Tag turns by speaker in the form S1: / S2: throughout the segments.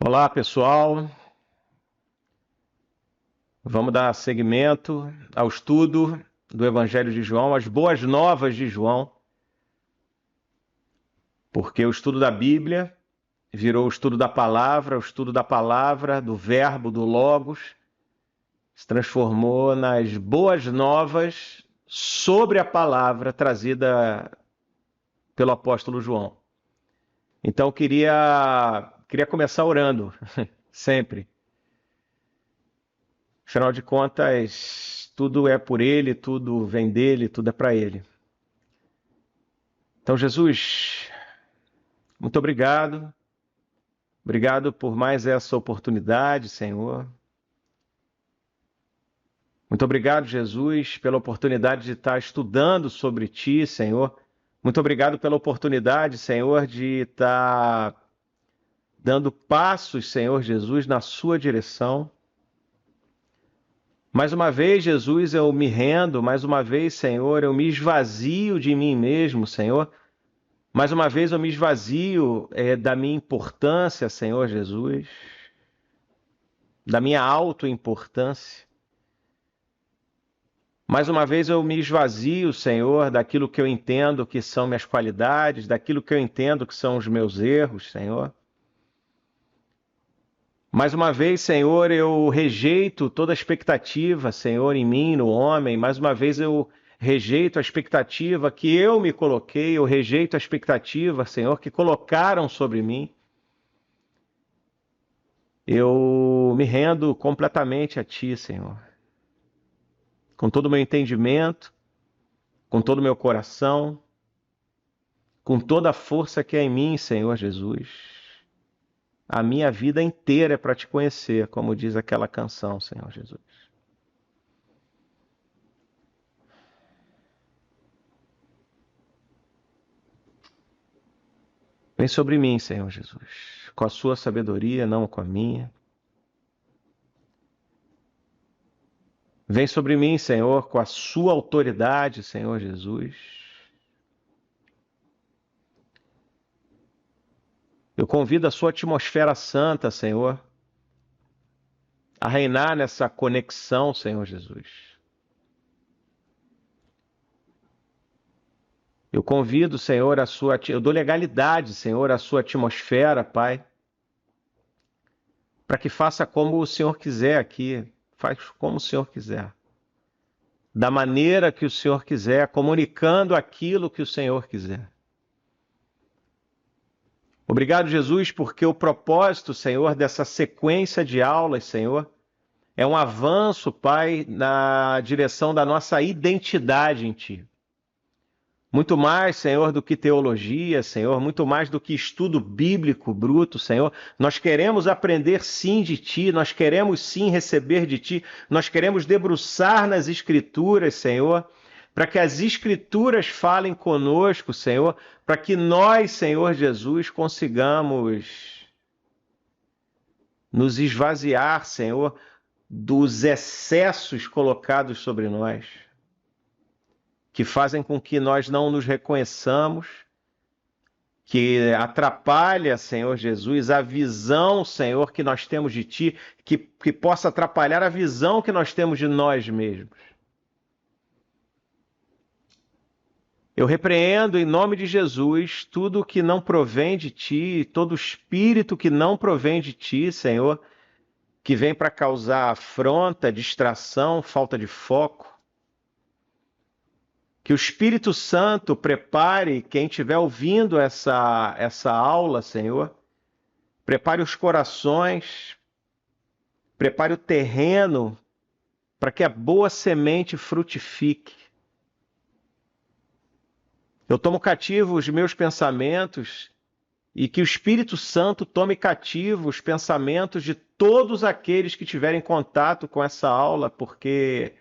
S1: Olá, pessoal. Vamos dar seguimento ao estudo do Evangelho de João, as boas novas de João, porque o estudo da Bíblia virou o estudo da palavra, do verbo, do logos, se transformou nas boas novas sobre a palavra trazida pelo apóstolo João. Então, eu queria começar orando, sempre. Afinal de contas, tudo é por Ele, tudo vem dEle, tudo é para Ele. Então, Jesus, muito obrigado. Obrigado por mais essa oportunidade, Senhor. Muito obrigado, Jesus, pela oportunidade de estar estudando sobre Ti, Senhor. Muito obrigado pela oportunidade, Senhor, de estar dando passos, Senhor Jesus, na Sua direção. Mais uma vez, Jesus, eu me rendo, mais uma vez, Senhor, eu me esvazio de mim mesmo, Senhor. Mais uma vez eu me esvazio da minha importância, Senhor Jesus, da minha autoimportância. Mais uma vez eu me esvazio, Senhor, daquilo que eu entendo que são minhas qualidades, daquilo que eu entendo que são os meus erros, Senhor. Mais uma vez, Senhor, eu rejeito toda expectativa, Senhor, em mim, no homem. Mais uma vez eu rejeito a expectativa que eu me coloquei, eu rejeito a expectativa, Senhor, que colocaram sobre mim. Eu me rendo completamente a Ti, Senhor. Com todo o meu entendimento, com todo o meu coração, com toda a força que é em mim, Senhor Jesus. A minha vida inteira é para Te conhecer, como diz aquela canção, Senhor Jesus. Vem sobre mim, Senhor Jesus, com a Sua sabedoria, não com a minha. Vem sobre mim, Senhor, com a Sua autoridade, Senhor Jesus. Eu convido a Sua atmosfera santa, Senhor, a reinar nessa conexão, Senhor Jesus. Eu convido, Senhor, eu dou legalidade, Senhor, à Sua atmosfera, Pai, para que faça como o Senhor quiser aqui, faz como o Senhor quiser, da maneira que o Senhor quiser, comunicando aquilo que o Senhor quiser. Obrigado, Jesus, porque o propósito, Senhor, dessa sequência de aulas, Senhor, é um avanço, Pai, na direção da nossa identidade em Ti. Muito mais, Senhor, do que teologia, Senhor, muito mais do que estudo bíblico bruto, Senhor. Nós queremos aprender sim de Ti, nós queremos sim receber de Ti, nós queremos debruçar nas Escrituras, Senhor, para que as Escrituras falem conosco, Senhor, para que nós, Senhor Jesus, consigamos nos esvaziar, Senhor, dos excessos colocados sobre nós, que fazem com que nós não nos reconheçamos, que atrapalha, Senhor Jesus, a visão, Senhor, que nós temos de Ti, que possa atrapalhar a visão que nós temos de nós mesmos. Eu repreendo em nome de Jesus tudo que não provém de Ti, todo espírito que não provém de Ti, Senhor, que vem para causar afronta, distração, falta de foco. Que o Espírito Santo prepare quem estiver ouvindo essa aula, Senhor. Prepare os corações, prepare o terreno para que a boa semente frutifique. Eu tomo cativo os meus pensamentos e que o Espírito Santo tome cativo os pensamentos de todos aqueles que tiverem contato com essa aula, porque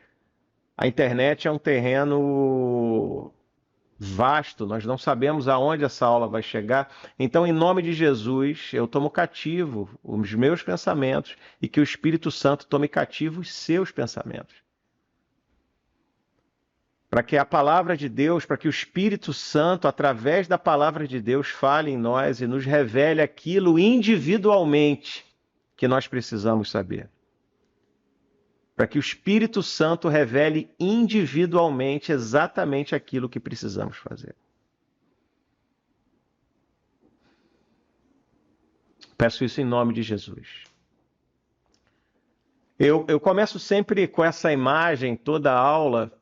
S1: a internet é um terreno vasto, nós não sabemos aonde essa aula vai chegar. Então, em nome de Jesus, eu tomo cativo os meus pensamentos e que o Espírito Santo tome cativo os seus pensamentos. Para que a palavra de Deus, para que o Espírito Santo, através da palavra de Deus, fale em nós e nos revele aquilo individualmente que nós precisamos saber. Para que o Espírito Santo revele individualmente exatamente aquilo que precisamos fazer. Peço isso em nome de Jesus. Eu começo sempre com essa imagem, toda a aula,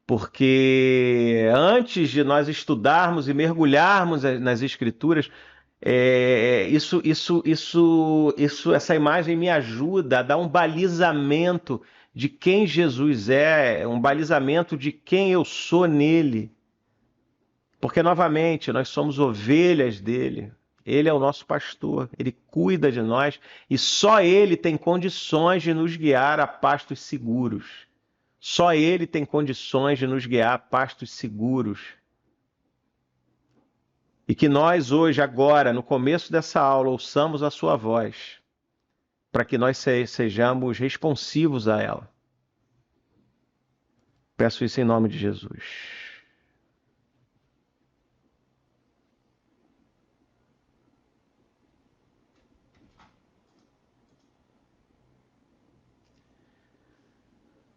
S1: porque antes de nós estudarmos e mergulharmos nas Escrituras, essa imagem me ajuda a dar um balizamento de quem Jesus é, um balizamento de quem eu sou nele. Porque, novamente, nós somos ovelhas dele. Ele é o nosso pastor, ele cuida de nós e só ele tem condições de nos guiar a pastos seguros. Só ele tem condições de nos guiar a pastos seguros. E que nós hoje, agora, no começo dessa aula, ouçamos a sua voz, para que nós sejamos responsivos a ela. Peço isso em nome de Jesus.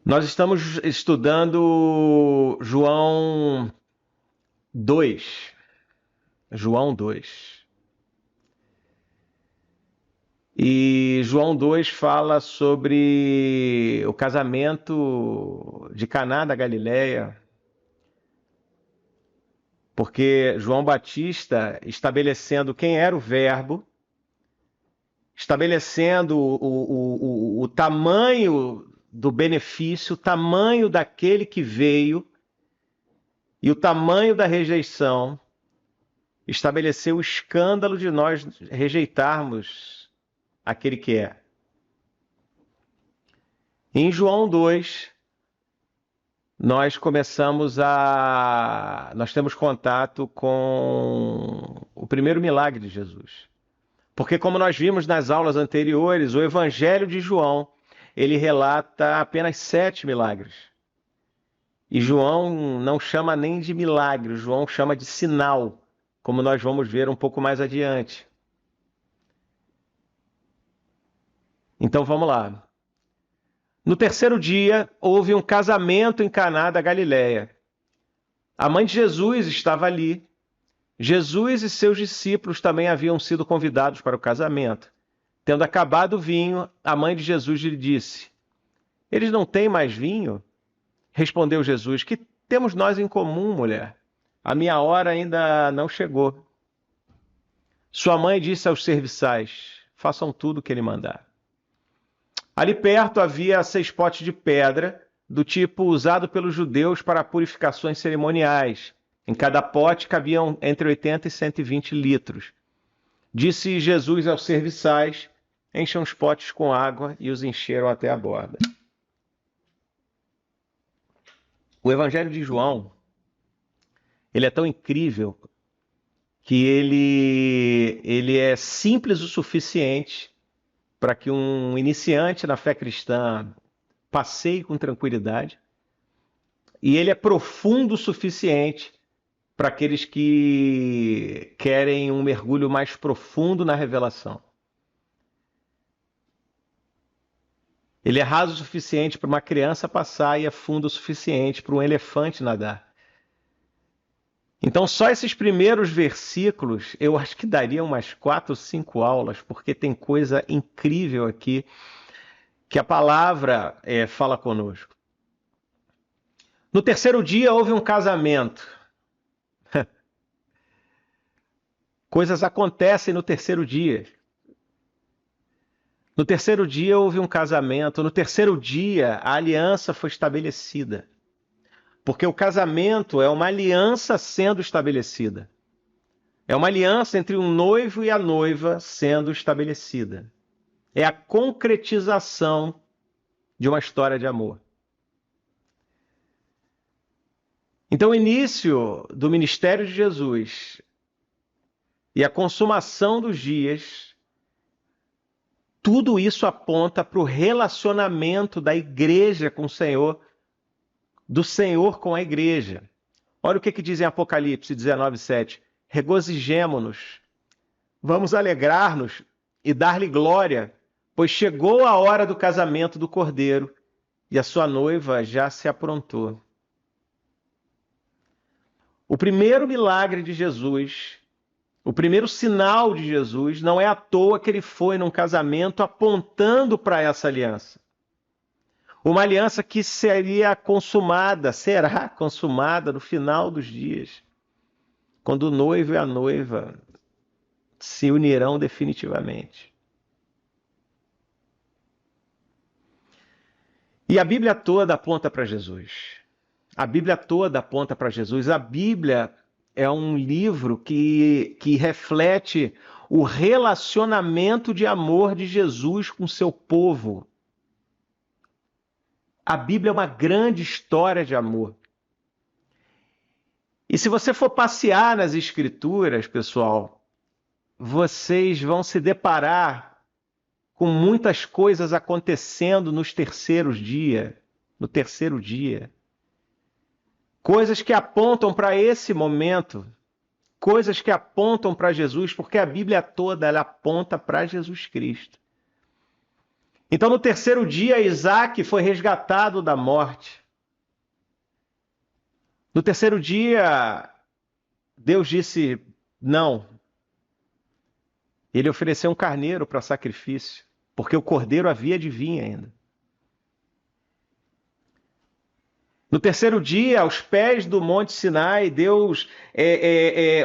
S1: Nós estamos estudando João 2. João 2. E João 2 fala sobre o casamento de Caná da Galileia, porque João Batista, estabelecendo quem era o Verbo, estabelecendo o tamanho do benefício, o tamanho daquele que veio e o tamanho da rejeição, estabeleceu o escândalo de nós rejeitarmos aquele que é. Em João 2, nós temos contato com o primeiro milagre de Jesus. Porque, como nós vimos nas aulas anteriores, o Evangelho de João, ele relata apenas 7 milagres. E João não chama nem de milagre, João chama de sinal, como nós vamos ver um pouco mais adiante. Então vamos lá. No terceiro dia, houve um casamento em Caná da Galileia. A mãe de Jesus estava ali. Jesus e seus discípulos também haviam sido convidados para o casamento. Tendo acabado o vinho, a mãe de Jesus lhe disse: "Eles não têm mais vinho?" Respondeu Jesus: "Que temos nós em comum, mulher? A minha hora ainda não chegou." Sua mãe disse aos serviçais: "Façam tudo o que ele mandar." Ali perto havia 6 potes de pedra, do tipo usado pelos judeus para purificações cerimoniais. Em cada pote cabiam entre 80 e 120 litros. Disse Jesus aos serviçais: "Encham os potes com água", e os encheram até a borda. O Evangelho de João, ele é tão incrível que ele é simples o suficiente para que um iniciante na fé cristã passeie com tranquilidade, e ele é profundo o suficiente para aqueles que querem um mergulho mais profundo na revelação. Ele é raso o suficiente para uma criança passar e é fundo o suficiente para um elefante nadar. Então, só esses primeiros versículos, eu acho que daria umas 4 ou 5 aulas, porque tem coisa incrível aqui que a palavra fala conosco. No terceiro dia houve um casamento. Coisas acontecem no terceiro dia. No terceiro dia houve um casamento. No terceiro dia a aliança foi estabelecida. Porque o casamento é uma aliança sendo estabelecida. É uma aliança entre um noivo e a noiva sendo estabelecida. É a concretização de uma história de amor. Então, o início do ministério de Jesus e a consumação dos dias, tudo isso aponta para o relacionamento da igreja com o Senhor, do Senhor com a igreja. Olha o que diz em Apocalipse 19:7. Regozijemo-nos, vamos alegrar-nos e dar-lhe glória, pois chegou a hora do casamento do cordeiro e a sua noiva já se aprontou. O primeiro milagre de Jesus, o primeiro sinal de Jesus, não é à toa que ele foi num casamento apontando para essa aliança. Uma aliança que seria consumada, será consumada no final dos dias, quando o noivo e a noiva se unirão definitivamente. E a Bíblia toda aponta para Jesus. A Bíblia toda aponta para Jesus. A Bíblia é um livro que reflete o relacionamento de amor de Jesus com seu povo. A Bíblia é uma grande história de amor. E se você for passear nas Escrituras, pessoal, vocês vão se deparar com muitas coisas acontecendo no terceiro dia. Coisas que apontam para esse momento, coisas que apontam para Jesus, porque a Bíblia toda ela aponta para Jesus Cristo. Então, no terceiro dia, Isaac foi resgatado da morte. No terceiro dia, Deus disse não. Ele ofereceu um carneiro para sacrifício, porque o cordeiro havia de vir ainda. No terceiro dia, aos pés do Monte Sinai, Deus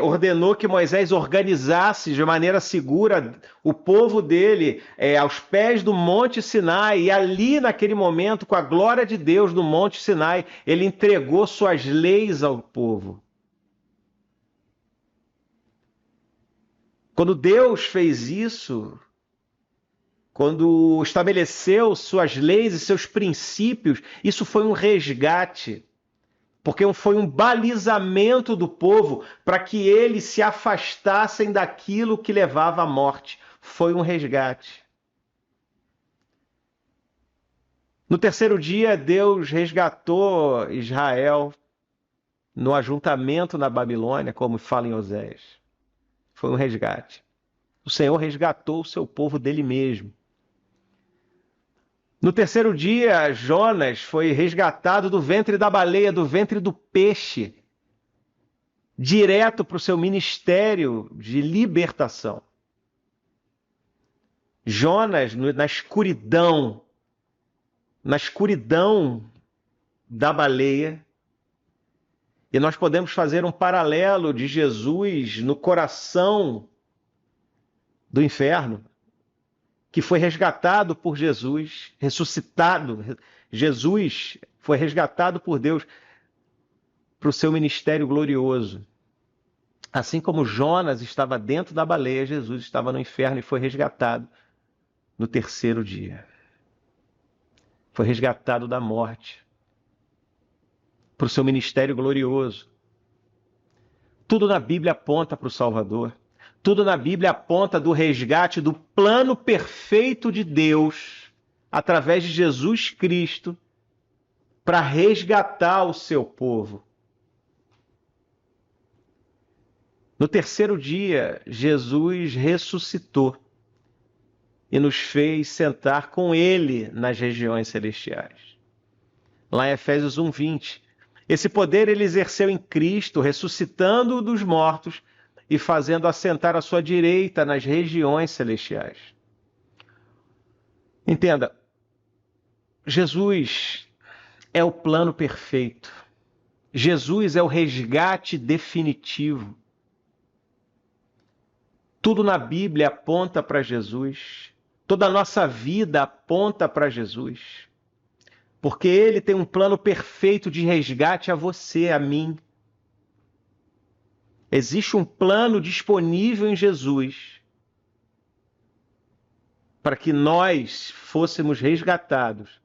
S1: ordenou que Moisés organizasse de maneira segura o povo dele aos pés do Monte Sinai. E ali, naquele momento, com a glória de Deus no Monte Sinai, ele entregou suas leis ao povo. Quando Deus fez isso, quando estabeleceu suas leis e seus princípios, isso foi um resgate, porque foi um balizamento do povo para que eles se afastassem daquilo que levava à morte. Foi um resgate. No terceiro dia, Deus resgatou Israel no ajuntamento na Babilônia, como fala em Oséias. Foi um resgate. O Senhor resgatou o seu povo dele mesmo. No terceiro dia, Jonas foi resgatado do ventre da baleia, do ventre do peixe, direto para o seu ministério de libertação. Jonas, na escuridão da baleia, e nós podemos fazer um paralelo de Jesus no coração do inferno, que foi resgatado por Jesus, ressuscitado. Jesus foi resgatado por Deus para o seu ministério glorioso. Assim como Jonas estava dentro da baleia, Jesus estava no inferno e foi resgatado no terceiro dia. Foi resgatado da morte para o seu ministério glorioso. Tudo na Bíblia aponta para o Salvador. Tudo na Bíblia aponta do resgate do plano perfeito de Deus, através de Jesus Cristo, para resgatar o seu povo. No terceiro dia, Jesus ressuscitou e nos fez sentar com Ele nas regiões celestiais. Lá em Efésios 1:20, esse poder ele exerceu em Cristo, ressuscitando-o dos mortos e fazendo assentar à sua direita nas regiões celestiais. Entenda, Jesus é o plano perfeito. Jesus é o resgate definitivo. Tudo na Bíblia aponta para Jesus. Toda a nossa vida aponta para Jesus. Porque Ele tem um plano perfeito de resgate a você, a mim. Existe um plano disponível em Jesus para que nós fôssemos resgatados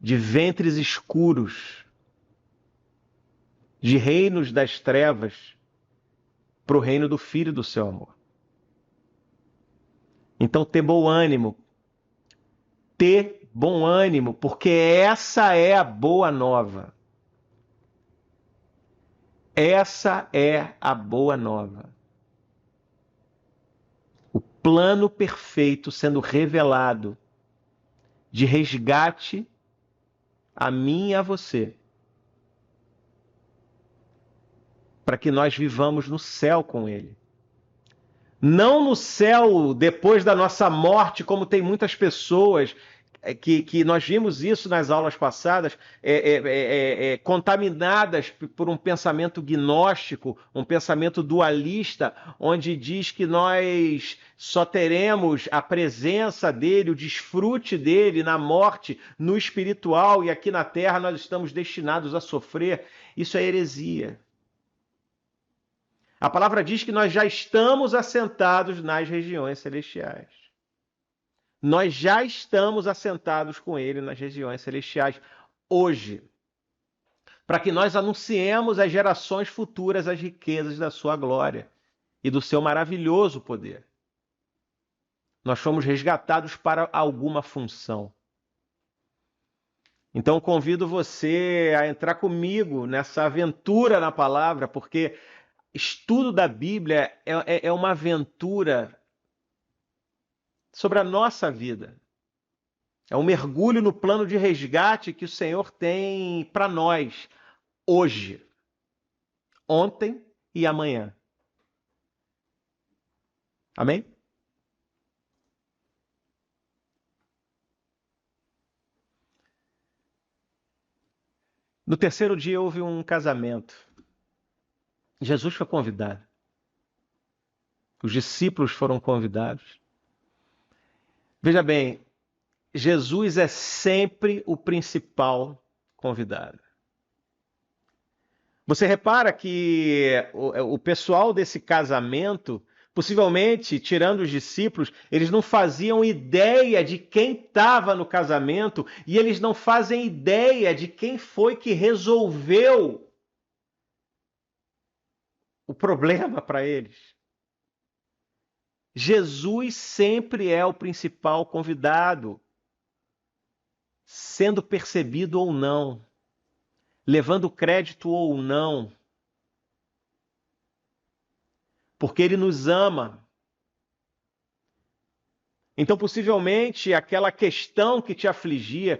S1: de ventres escuros, de reinos das trevas, para o reino do Filho do seu amor. Então, ter bom ânimo, porque essa é a boa nova. Essa é a boa nova. O plano perfeito sendo revelado de resgate a mim e a você, para que nós vivamos no céu com Ele. Não no céu depois da nossa morte, como tem muitas pessoas que nós vimos isso nas aulas passadas, contaminadas por um pensamento gnóstico, um pensamento dualista, onde diz que nós só teremos a presença dele, o desfrute dele na morte, no espiritual, e aqui na terra nós estamos destinados a sofrer. Isso é heresia. A palavra diz que nós já estamos assentados nas regiões celestiais. Nós já estamos assentados com Ele nas regiões celestiais hoje, para que nós anunciemos às gerações futuras as riquezas da sua glória e do seu maravilhoso poder. Nós fomos resgatados para alguma função. Então convido você a entrar comigo nessa aventura na palavra, porque estudo da Bíblia é uma aventura sobre a nossa vida. É um mergulho no plano de resgate que o Senhor tem para nós hoje, ontem e amanhã. Amém? No terceiro dia houve um casamento. Jesus foi convidado. Os discípulos foram convidados. Veja bem, Jesus é sempre o principal convidado. Você repara que o pessoal desse casamento, possivelmente, tirando os discípulos, eles não faziam ideia de quem estava no casamento e eles não fazem ideia de quem foi que resolveu o problema para eles. Jesus sempre é o principal convidado, sendo percebido ou não, levando crédito ou não, porque Ele nos ama. Então, possivelmente, aquela questão que te afligia,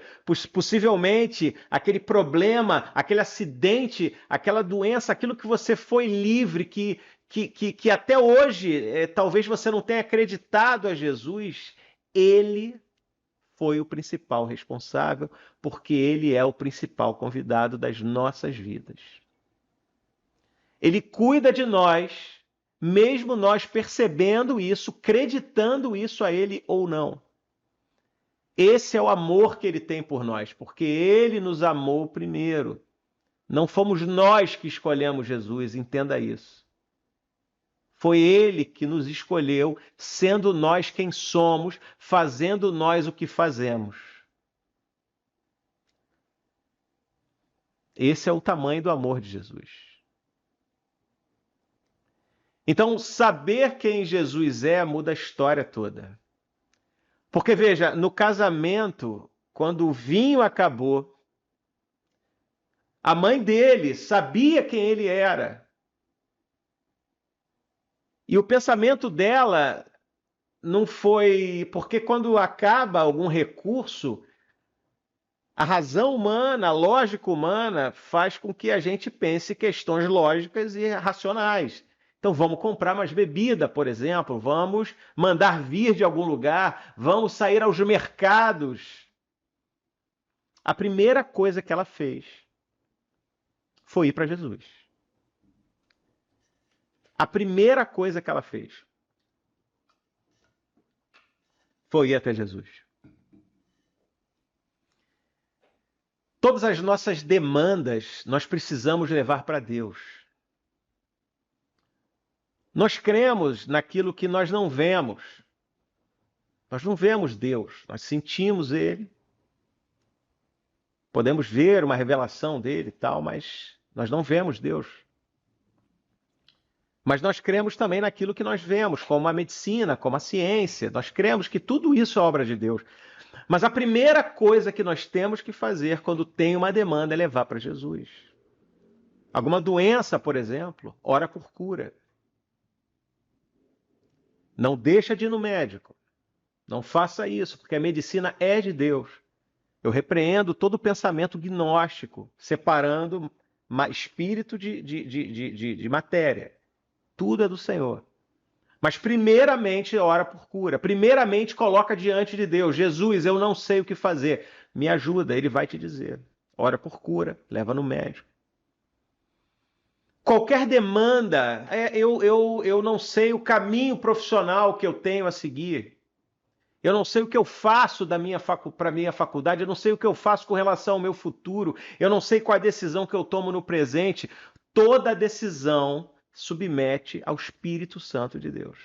S1: possivelmente, aquele problema, aquele acidente, aquela doença, aquilo que você foi livre, que até hoje, talvez você não tenha acreditado a Jesus, Ele foi o principal responsável, porque Ele é o principal convidado das nossas vidas. Ele cuida de nós, mesmo nós percebendo isso, acreditando isso a Ele ou não. Esse é o amor que Ele tem por nós, porque Ele nos amou primeiro. Não fomos nós que escolhemos Jesus, entenda isso. Foi Ele que nos escolheu, sendo nós quem somos, fazendo nós o que fazemos. Esse é o tamanho do amor de Jesus. Então, saber quem Jesus é muda a história toda. Porque, veja, no casamento, quando o vinho acabou, a mãe dele sabia quem ele era. E o pensamento dela não foi... Porque quando acaba algum recurso, a razão humana, a lógica humana faz com que a gente pense questões lógicas e racionais. Então vamos comprar mais bebida, por exemplo, vamos mandar vir de algum lugar, vamos sair aos mercados. A primeira coisa que ela fez foi ir para Jesus. A primeira coisa que ela fez foi ir até Jesus. Todas as nossas demandas nós precisamos levar para Deus. Nós cremos naquilo que nós não vemos. Nós não vemos Deus, nós sentimos Ele. Podemos ver uma revelação dele e tal, mas nós não vemos Deus. Mas nós cremos também naquilo que nós vemos, como a medicina, como a ciência. Nós cremos que tudo isso é obra de Deus. Mas a primeira coisa que nós temos que fazer quando tem uma demanda é levar para Jesus. Alguma doença, por exemplo, ora por cura. Não deixa de ir no médico. Não faça isso, porque a medicina é de Deus. Eu repreendo todo o pensamento gnóstico, separando espírito de matéria. Tudo é do Senhor. Mas primeiramente ora por cura. Primeiramente coloca diante de Deus. Jesus, eu não sei o que fazer. Me ajuda, ele vai te dizer. Ora por cura, leva no médico. Qualquer demanda, eu não sei o caminho profissional que eu tenho a seguir. Eu não sei o que eu faço para a minha faculdade, eu não sei o que eu faço com relação ao meu futuro, eu não sei qual a decisão que eu tomo no presente. Toda decisão submete ao Espírito Santo de Deus.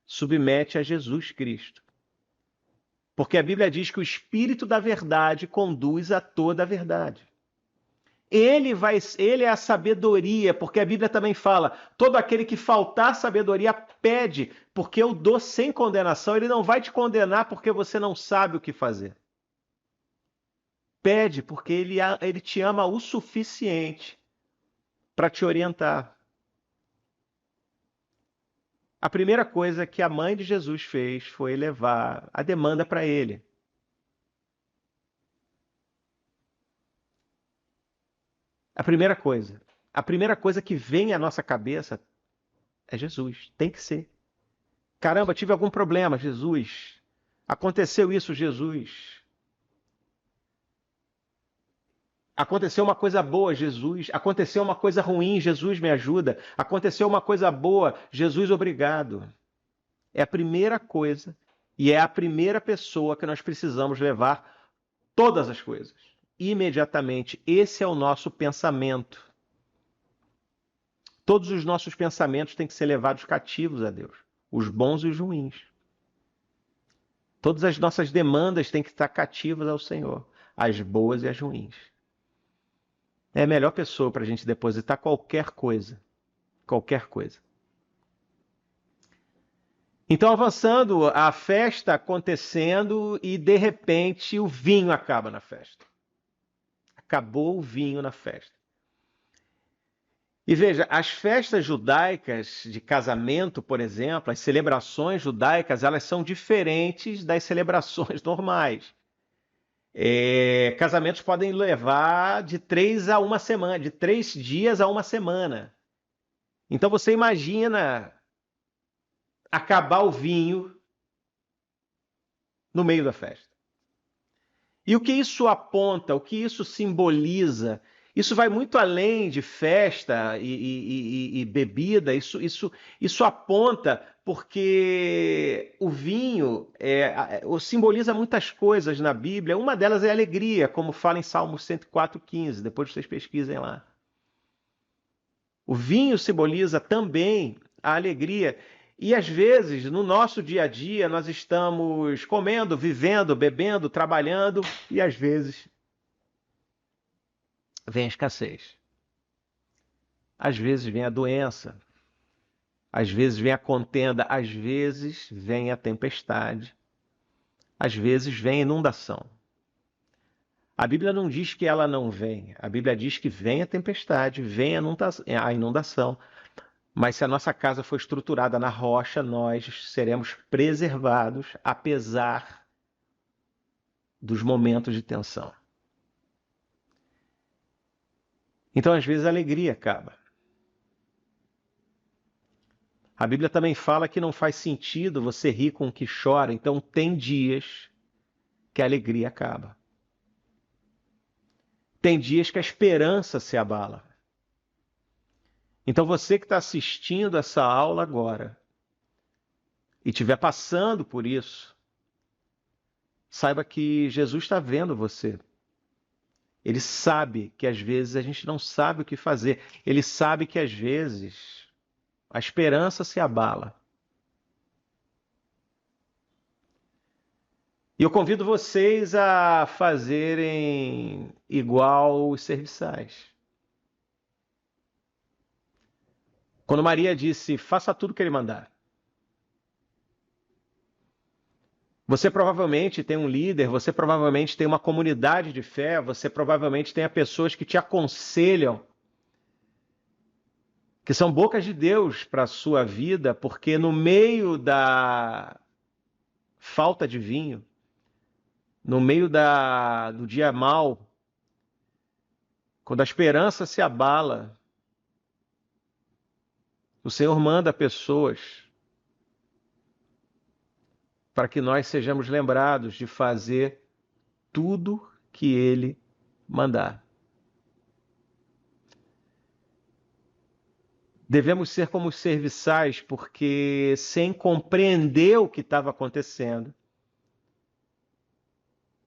S1: Submete a Jesus Cristo. Porque a Bíblia diz que o Espírito da verdade conduz a toda a verdade. Ele é a sabedoria, porque a Bíblia também fala: todo aquele que faltar sabedoria pede, porque eu dou sem condenação. Ele não vai te condenar porque você não sabe o que fazer. Pede, porque ele te ama o suficiente para te orientar. A primeira coisa que a mãe de Jesus fez foi levar a demanda para ele. A primeira coisa que vem à nossa cabeça é Jesus. Tem que ser. Caramba, tive algum problema, Jesus. Aconteceu isso, Jesus. Aconteceu uma coisa boa, Jesus. Aconteceu uma coisa ruim, Jesus, me ajuda. Aconteceu uma coisa boa, Jesus, obrigado. É a primeira coisa e é a primeira pessoa que nós precisamos levar todas as coisas. Imediatamente. Esse é o nosso pensamento. Todos os nossos pensamentos têm que ser levados cativos a Deus, os bons e os ruins. Todas as nossas demandas têm que estar cativas ao Senhor, as boas e as ruins. É a melhor pessoa para a gente depositar qualquer coisa. Qualquer coisa. Então, avançando, a festa acontecendo e, de repente, o vinho acaba na festa. Acabou o vinho na festa. E veja, as festas judaicas de casamento, por exemplo, as celebrações judaicas, elas são diferentes das celebrações normais. Casamentos podem levar de 3 a 1 semana, de 3 dias a 1 semana. Então você imagina acabar o vinho no meio da festa. E o que isso aponta, o que isso simboliza? Isso vai muito além de festa e bebida, isso aponta porque o vinho simboliza muitas coisas na Bíblia. Uma delas é a alegria, como fala em Salmo 104:15, depois vocês pesquisem lá. O vinho simboliza também a alegria. E às vezes, no nosso dia a dia, nós estamos comendo, vivendo, bebendo, trabalhando, e às vezes vem a escassez. Às vezes vem a doença. Às vezes vem a contenda. Às vezes vem a tempestade. Às vezes vem a inundação. A Bíblia não diz que ela não vem. A Bíblia diz que vem a tempestade, vem a inundação. Mas se a nossa casa for estruturada na rocha, nós seremos preservados, apesar dos momentos de tensão. Então, às vezes, a alegria acaba. A Bíblia também fala que não faz sentido você rir com o que chora. Então, tem dias que a alegria acaba. Tem dias que a esperança se abala. Então você que está assistindo essa aula agora e estiver passando por isso, saiba que Jesus está vendo você. Ele sabe que às vezes a gente não sabe o que fazer. Ele sabe que às vezes a esperança se abala. E eu convido vocês a fazerem igual os serviçais. Quando Maria disse, faça tudo o que ele mandar. Você provavelmente tem um líder, você provavelmente tem uma comunidade de fé, você provavelmente tem pessoas que te aconselham que são bocas de Deus para a sua vida, porque no meio da falta de vinho, no meio do dia mau, quando a esperança se abala, o Senhor manda pessoas para que nós sejamos lembrados de fazer tudo que Ele mandar. Devemos ser como os serviçais, porque sem compreender o que estava acontecendo,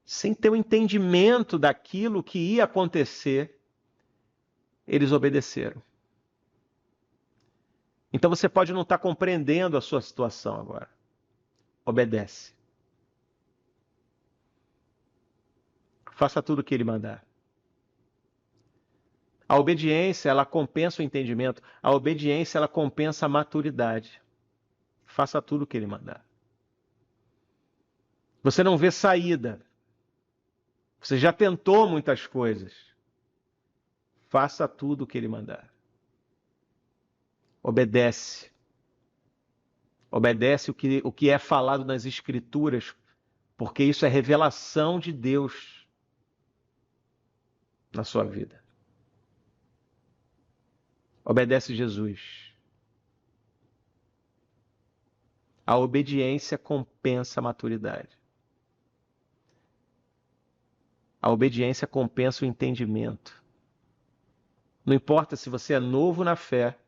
S1: sem ter o entendimento daquilo que ia acontecer, eles obedeceram. Então você pode não estar compreendendo a sua situação agora. Obedece. Faça tudo o que Ele mandar. A obediência, ela compensa o entendimento. A obediência, ela compensa a maturidade. Faça tudo o que Ele mandar. Você não vê saída. Você já tentou muitas coisas. Faça tudo o que Ele mandar. Obedece. Obedece o que é falado nas Escrituras, porque isso é revelação de Deus na sua vida. Obedece Jesus. A obediência compensa a maturidade. A obediência compensa o entendimento. Não importa se você é novo na fé,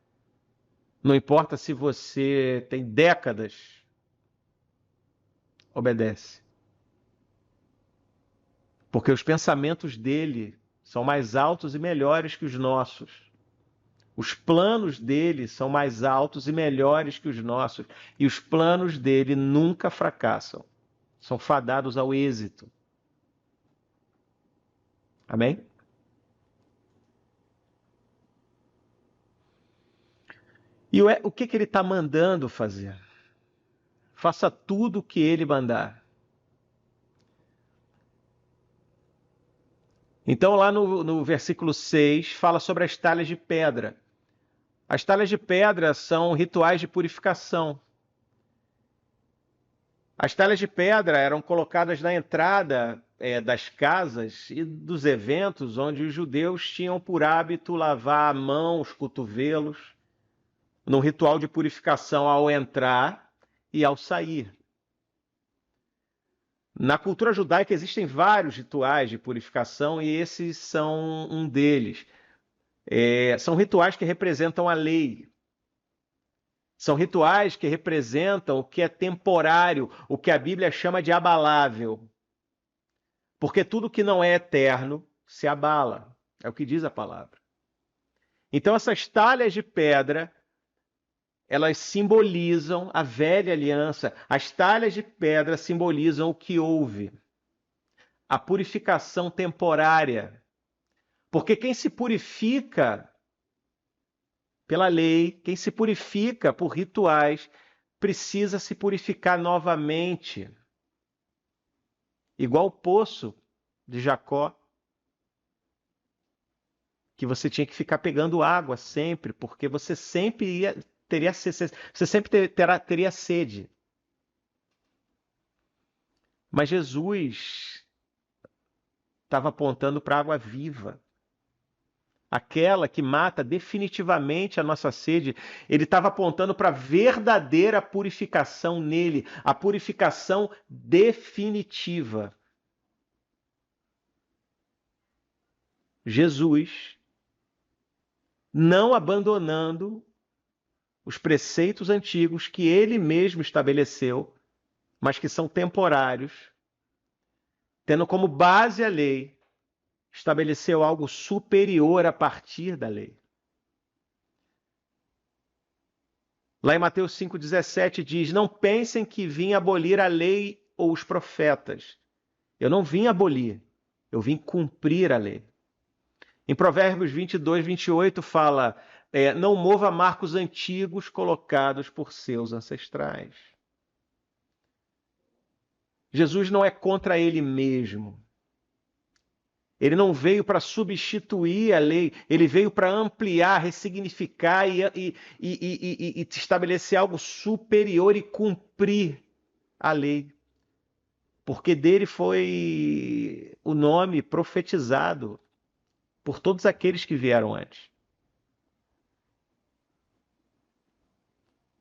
S1: não importa se você tem décadas, obedece. Porque os pensamentos dele são mais altos e melhores que os nossos. Os planos dele são mais altos e melhores que os nossos. E os planos dele nunca fracassam. São fadados ao êxito. Amém? E o que ele está mandando fazer? Faça tudo o que ele mandar. Então, lá no versículo 6, fala sobre as talhas de pedra. As talhas de pedra são rituais de purificação. As talhas de pedra eram colocadas na entrada das casas e dos eventos onde os judeus tinham por hábito lavar a mão, os cotovelos, num ritual de purificação ao entrar e ao sair. Na cultura judaica existem vários rituais de purificação e esses são um deles. São rituais que representam a lei. São rituais que representam o que é temporário, o que a Bíblia chama de abalável. Porque tudo que não é eterno se abala. É o que diz a palavra. Então essas talhas de pedra, elas simbolizam a velha aliança. As talhas de pedra simbolizam o que houve. A purificação temporária. Porque quem se purifica pela lei, quem se purifica por rituais, precisa se purificar novamente. Igual o poço de Jacó, que você tinha que ficar pegando água sempre, porque você sempre teria sede. Mas Jesus estava apontando para a água viva. Aquela que mata definitivamente a nossa sede. Ele estava apontando para a verdadeira purificação nele, a purificação definitiva. Jesus, não abandonando os preceitos antigos que ele mesmo estabeleceu, mas que são temporários, tendo como base a lei, estabeleceu algo superior a partir da lei. Lá em Mateus 5,17 diz: não pensem que vim abolir a lei ou os profetas. Eu não vim abolir, eu vim cumprir a lei. Em Provérbios 22, 28 fala: não mova marcos antigos colocados por seus ancestrais. Jesus não é contra ele mesmo. Ele não veio para substituir a lei, ele veio para ampliar, ressignificar e estabelecer algo superior e cumprir a lei. Porque dele foi o nome profetizado por todos aqueles que vieram antes.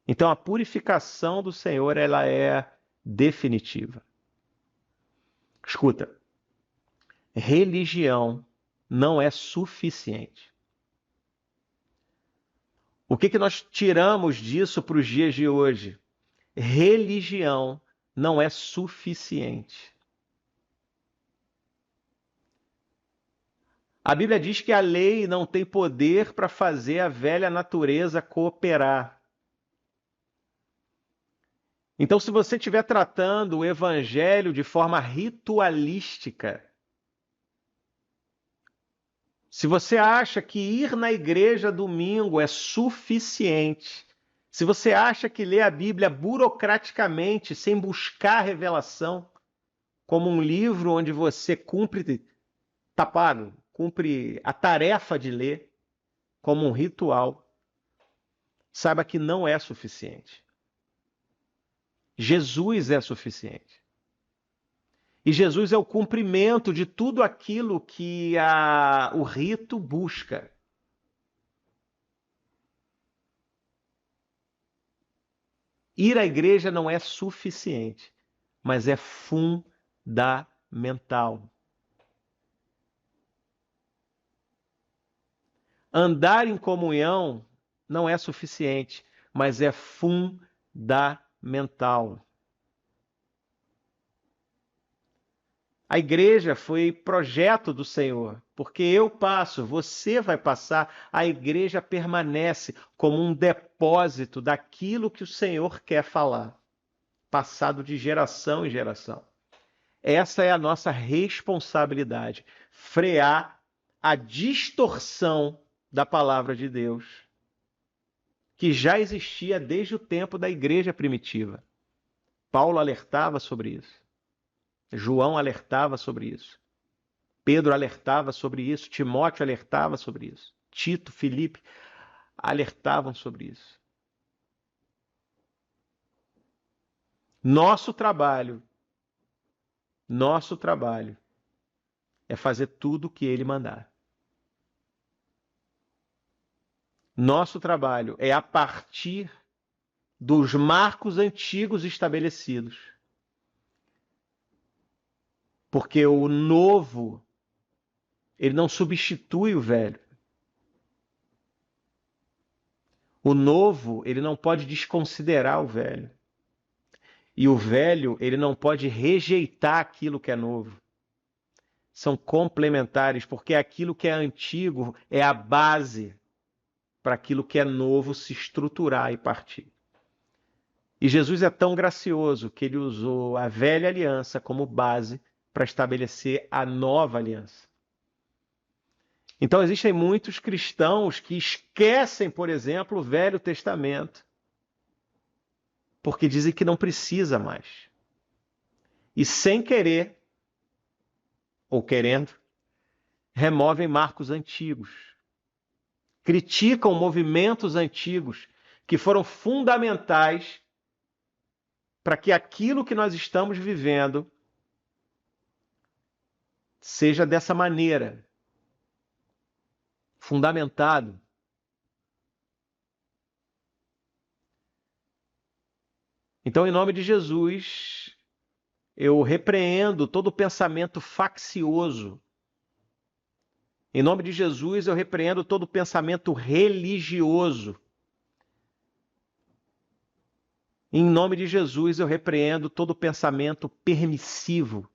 S1: Então a purificação do Senhor, ela é definitiva. Escuta, religião não é suficiente. O que nós tiramos disso para os dias de hoje? Religião não é suficiente. A Bíblia diz que a lei não tem poder para fazer a velha natureza cooperar. Então, se você estiver tratando o evangelho de forma ritualística, se você acha que ir na igreja domingo é suficiente, se você acha que ler a Bíblia burocraticamente, sem buscar revelação, como um livro onde você cumpre a tarefa de ler, como um ritual, saiba que não é suficiente. Jesus é suficiente. E Jesus é o cumprimento de tudo aquilo que o rito busca. Ir à igreja não é suficiente, mas é fundamental. Andar em comunhão não é suficiente, mas é fundamental. A igreja foi projeto do Senhor, porque eu passo, você vai passar, a igreja permanece como um depósito daquilo que o Senhor quer falar, passado de geração em geração. Essa é a nossa responsabilidade, frear a distorção da palavra de Deus, que já existia desde o tempo da igreja primitiva. Paulo alertava sobre isso. João alertava sobre isso. Pedro alertava sobre isso. Timóteo alertava sobre isso. Tito, Filipe alertavam sobre isso. Nosso trabalho é fazer tudo o que ele mandar. Nosso trabalho é a partir dos marcos antigos estabelecidos. Porque o novo, ele não substitui o velho. O novo, ele não pode desconsiderar o velho. E o velho, ele não pode rejeitar aquilo que é novo. São complementares, porque aquilo que é antigo é a base para aquilo que é novo se estruturar e partir. E Jesus é tão gracioso que ele usou a velha aliança como base para estabelecer a nova aliança. Então existem muitos cristãos que esquecem, por exemplo, o Velho Testamento, porque dizem que não precisa mais. E sem querer, ou querendo, removem marcos antigos. Criticam movimentos antigos que foram fundamentais para que aquilo que nós estamos vivendo seja dessa maneira, fundamentado. Então, em nome de Jesus, eu repreendo todo pensamento faccioso. Em nome de Jesus, eu repreendo todo pensamento religioso. Em nome de Jesus, eu repreendo todo pensamento permissivo.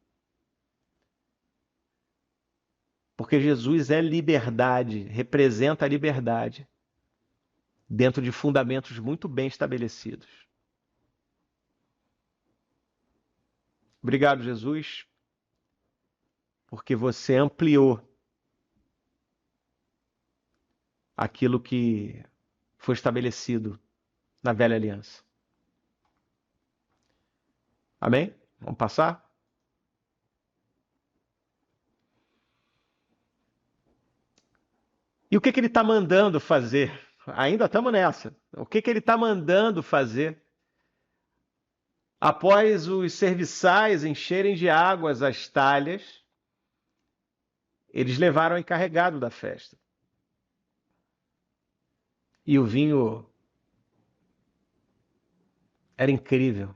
S1: Porque Jesus é liberdade, representa a liberdade, dentro de fundamentos muito bem estabelecidos. Obrigado, Jesus, porque você ampliou aquilo que foi estabelecido na velha aliança. Amém? Vamos passar? E o que ele está mandando fazer? Ainda estamos nessa. O que ele está mandando fazer? Após os serviçais encherem de águas as talhas, eles levaram o encarregado da festa. E o vinho era incrível.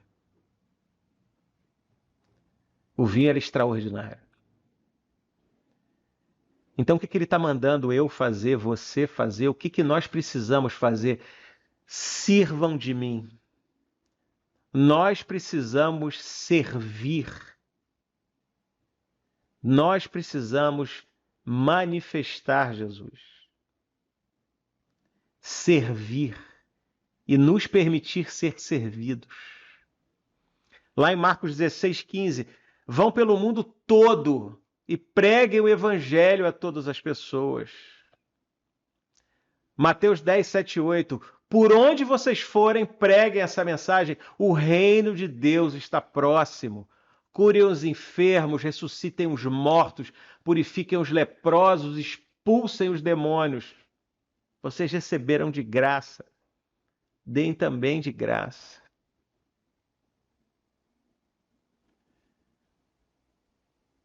S1: O vinho era extraordinário. Então, o que ele está mandando eu fazer, você fazer? O que nós precisamos fazer? Sirvam de mim. Nós precisamos servir. Nós precisamos manifestar Jesus. Servir e nos permitir ser servidos. Lá em Marcos 16:15, vão pelo mundo todo e preguem o evangelho a todas as pessoas. Mateus 10, 7 e 8, por onde vocês forem, preguem essa mensagem. O reino de Deus está próximo. Curem os enfermos, ressuscitem os mortos, purifiquem os leprosos, expulsem os demônios. Vocês receberam de graça, deem também de graça.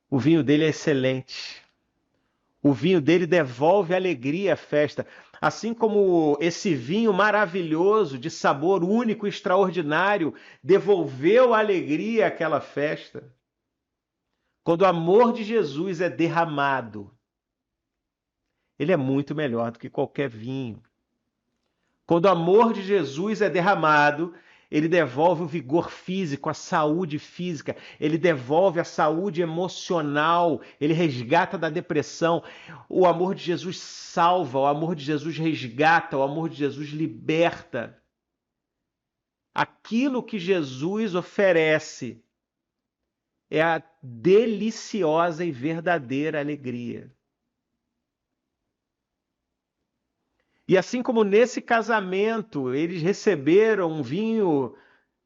S1: O vinho dele é excelente. O vinho dele devolve alegria à festa. Assim como esse vinho maravilhoso, de sabor único e extraordinário, devolveu alegria àquela festa. Quando o amor de Jesus é derramado, ele é muito melhor do que qualquer vinho. Quando o amor de Jesus é derramado, ele devolve o vigor físico, a saúde física, ele devolve a saúde emocional, ele resgata da depressão. O amor de Jesus salva, o amor de Jesus resgata, o amor de Jesus liberta. Aquilo que Jesus oferece é a deliciosa e verdadeira alegria. E assim como nesse casamento eles receberam um vinho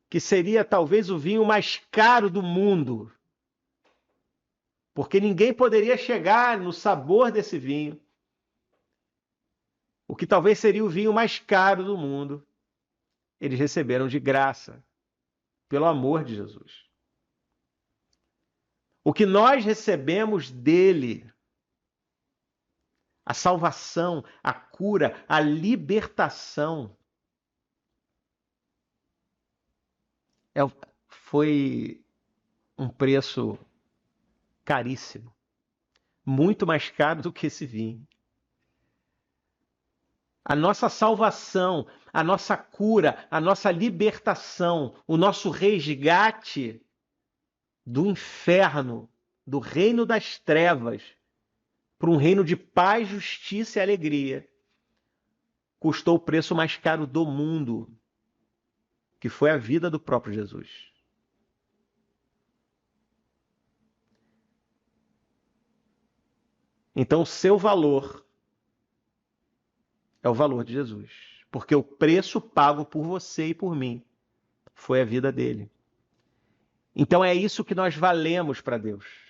S1: que seria talvez o vinho mais caro do mundo, porque ninguém poderia chegar no sabor desse vinho, o que talvez seria o vinho mais caro do mundo, eles receberam de graça, pelo amor de Jesus. O que nós recebemos dele, a salvação, a cura, a libertação, foi um preço caríssimo, muito mais caro do que esse vinho. A nossa salvação, a nossa cura, a nossa libertação, o nosso resgate do inferno, do reino das trevas, para um reino de paz, justiça e alegria, custou o preço mais caro do mundo, que foi a vida do próprio Jesus. Então, o seu valor é o valor de Jesus, porque o preço pago por você e por mim foi a vida dele. Então é isso que nós valemos para Deus.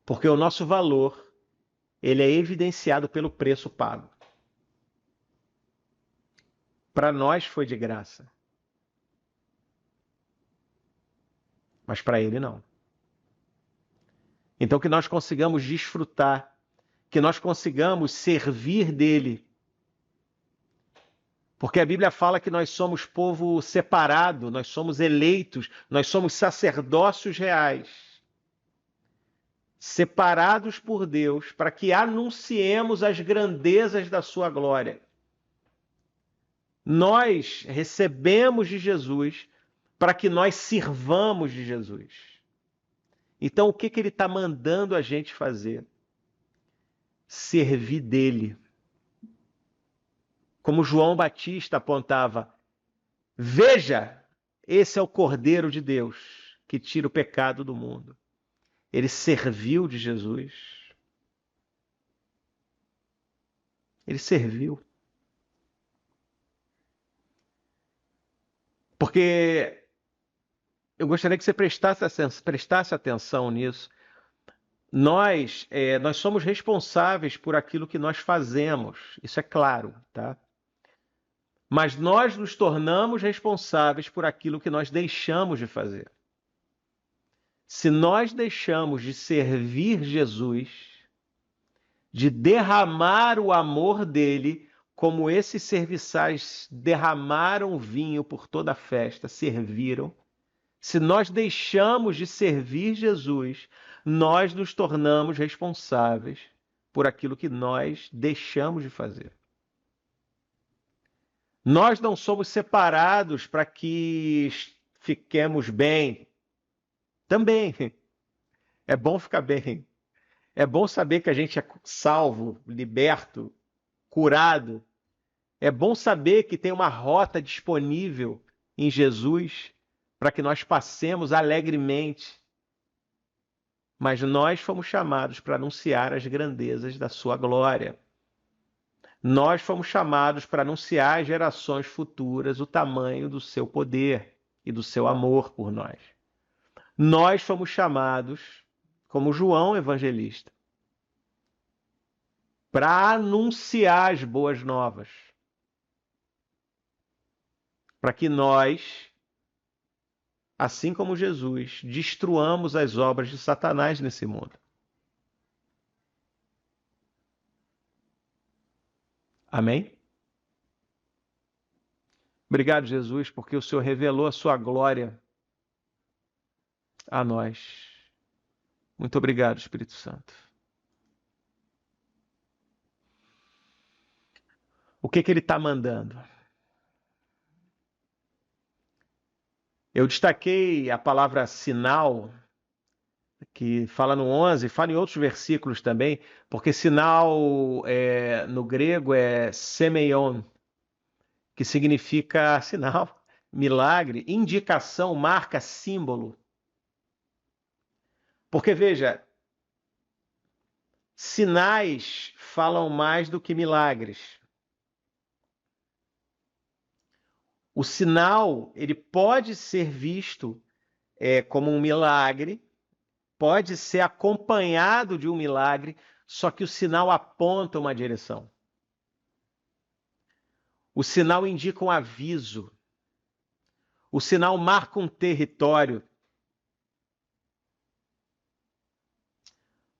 S1: Porque o nosso valor, ele é evidenciado pelo preço pago. Para nós foi de graça. Mas para ele não. Então que nós consigamos desfrutar, que nós consigamos servir dele. Porque a Bíblia fala que nós somos povo separado, nós somos eleitos, nós somos sacerdócios reais, separados por Deus para que anunciemos as grandezas da sua glória. Nós recebemos de Jesus para que nós sirvamos de Jesus. Então, o que ele está mandando a gente fazer? Servir dele. Como João Batista apontava, veja, esse é o Cordeiro de Deus que tira o pecado do mundo. Ele serviu de Jesus. Ele serviu. Porque eu gostaria que você prestasse atenção nisso. nós somos responsáveis por aquilo que nós fazemos, isso é claro, tá? Mas nós nos tornamos responsáveis por aquilo que nós deixamos de fazer. Se nós deixamos de servir Jesus, de derramar o amor dele, como esses serviçais derramaram vinho por toda a festa, serviram, se nós deixamos de servir Jesus, nós nos tornamos responsáveis por aquilo que nós deixamos de fazer. Nós não somos separados para que fiquemos bem. Também é bom ficar bem. É bom saber que a gente é salvo, liberto, curado. É bom saber que tem uma rota disponível em Jesus para que nós passemos alegremente. Mas nós fomos chamados para anunciar as grandezas da sua glória. Nós fomos chamados para anunciar às gerações futuras o tamanho do seu poder e do seu amor por nós. Nós fomos chamados, como João Evangelista, para anunciar as boas novas. Para que nós, assim como Jesus, destruamos as obras de Satanás nesse mundo. Amém? Obrigado, Jesus, porque o Senhor revelou a sua glória a nós. Muito obrigado, Espírito Santo. O que ele está mandando? Eu destaquei a palavra sinal, que fala no 11, fala em outros versículos também, porque sinal no grego é semeion, que significa sinal, milagre, indicação, marca, símbolo. Porque, veja, sinais falam mais do que milagres. O sinal, ele pode ser visto como um milagre, pode ser acompanhado de um milagre, só que o sinal aponta uma direção. O sinal indica um aviso. O sinal marca um território.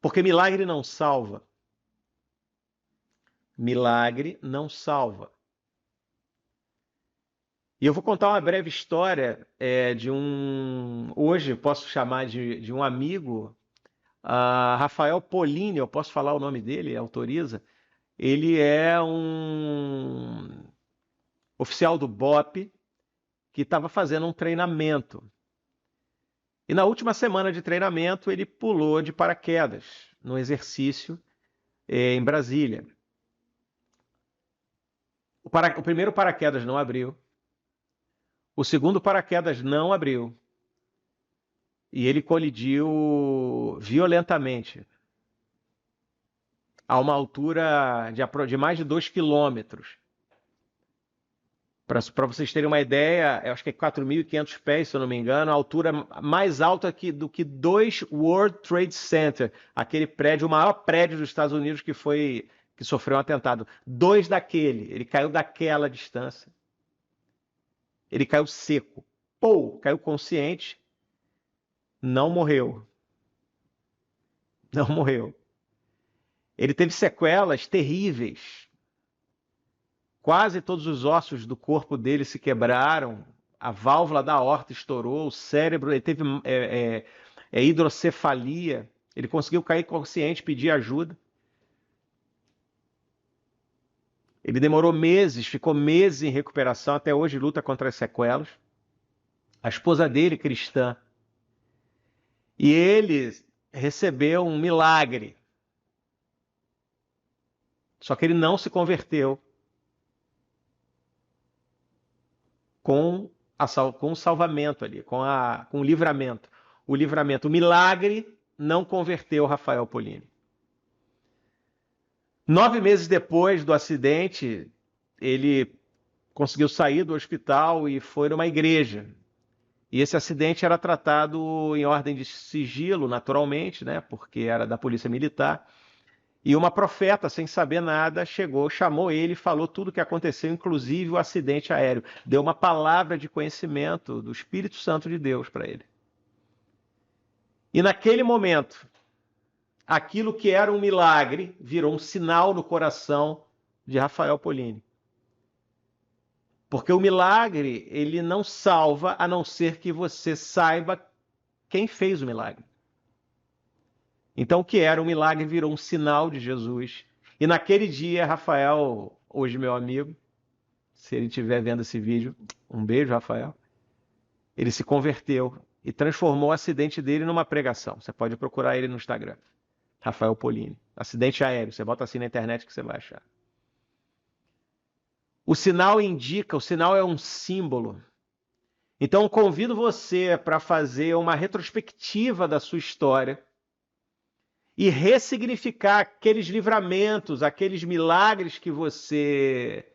S1: Porque milagre não salva. Milagre não salva. E eu vou contar uma breve história hoje posso chamar de um amigo, Rafael Polini, eu posso falar o nome dele, autoriza? Ele é um oficial do BOP que estava fazendo um treinamento. E na última semana de treinamento ele pulou de paraquedas no exercício em Brasília. O primeiro paraquedas não abriu. O segundo paraquedas não abriu. E ele colidiu violentamente a uma altura de mais de 2 quilômetros. Para vocês terem uma ideia, eu acho que é 4.500 pés, se eu não me engano, a altura mais alta do que 2 World Trade Center, aquele prédio, o maior prédio dos Estados Unidos que sofreu um atentado. 2 daquele, ele caiu daquela distância. Ele caiu seco. Caiu consciente. Não morreu. Não morreu. Ele teve sequelas terríveis. Quase todos os ossos do corpo dele se quebraram. A válvula da aorta estourou. O cérebro, ele teve hidrocefalia. Ele conseguiu cair consciente, pedir ajuda. Ele demorou meses, ficou meses em recuperação, até hoje luta contra as sequelas. A esposa dele, cristã. E ele recebeu um milagre. Só que ele não se converteu com o salvamento ali, com o livramento. O milagre não converteu Rafael Polini. 9 meses depois do acidente, ele conseguiu sair do hospital e foi numa igreja. E esse acidente era tratado em ordem de sigilo, naturalmente, né? Porque era da polícia militar. E uma profeta, sem saber nada, chegou, chamou ele, falou tudo o que aconteceu, inclusive o acidente aéreo. Deu uma palavra de conhecimento do Espírito Santo de Deus para ele. E naquele momento, aquilo que era um milagre virou um sinal no coração de Rafael Polini. Porque o milagre, ele não salva a não ser que você saiba quem fez o milagre. Então, o que era um milagre virou um sinal de Jesus. E naquele dia, Rafael, hoje meu amigo, se ele estiver vendo esse vídeo, um beijo, Rafael, ele se converteu e transformou o acidente dele numa pregação. Você pode procurar ele no Instagram. Rafael Polini. Acidente aéreo. Você bota assim na internet que você vai achar. O sinal indica, o sinal é um símbolo. Então, convido você para fazer uma retrospectiva da sua história e ressignificar aqueles livramentos, aqueles milagres que você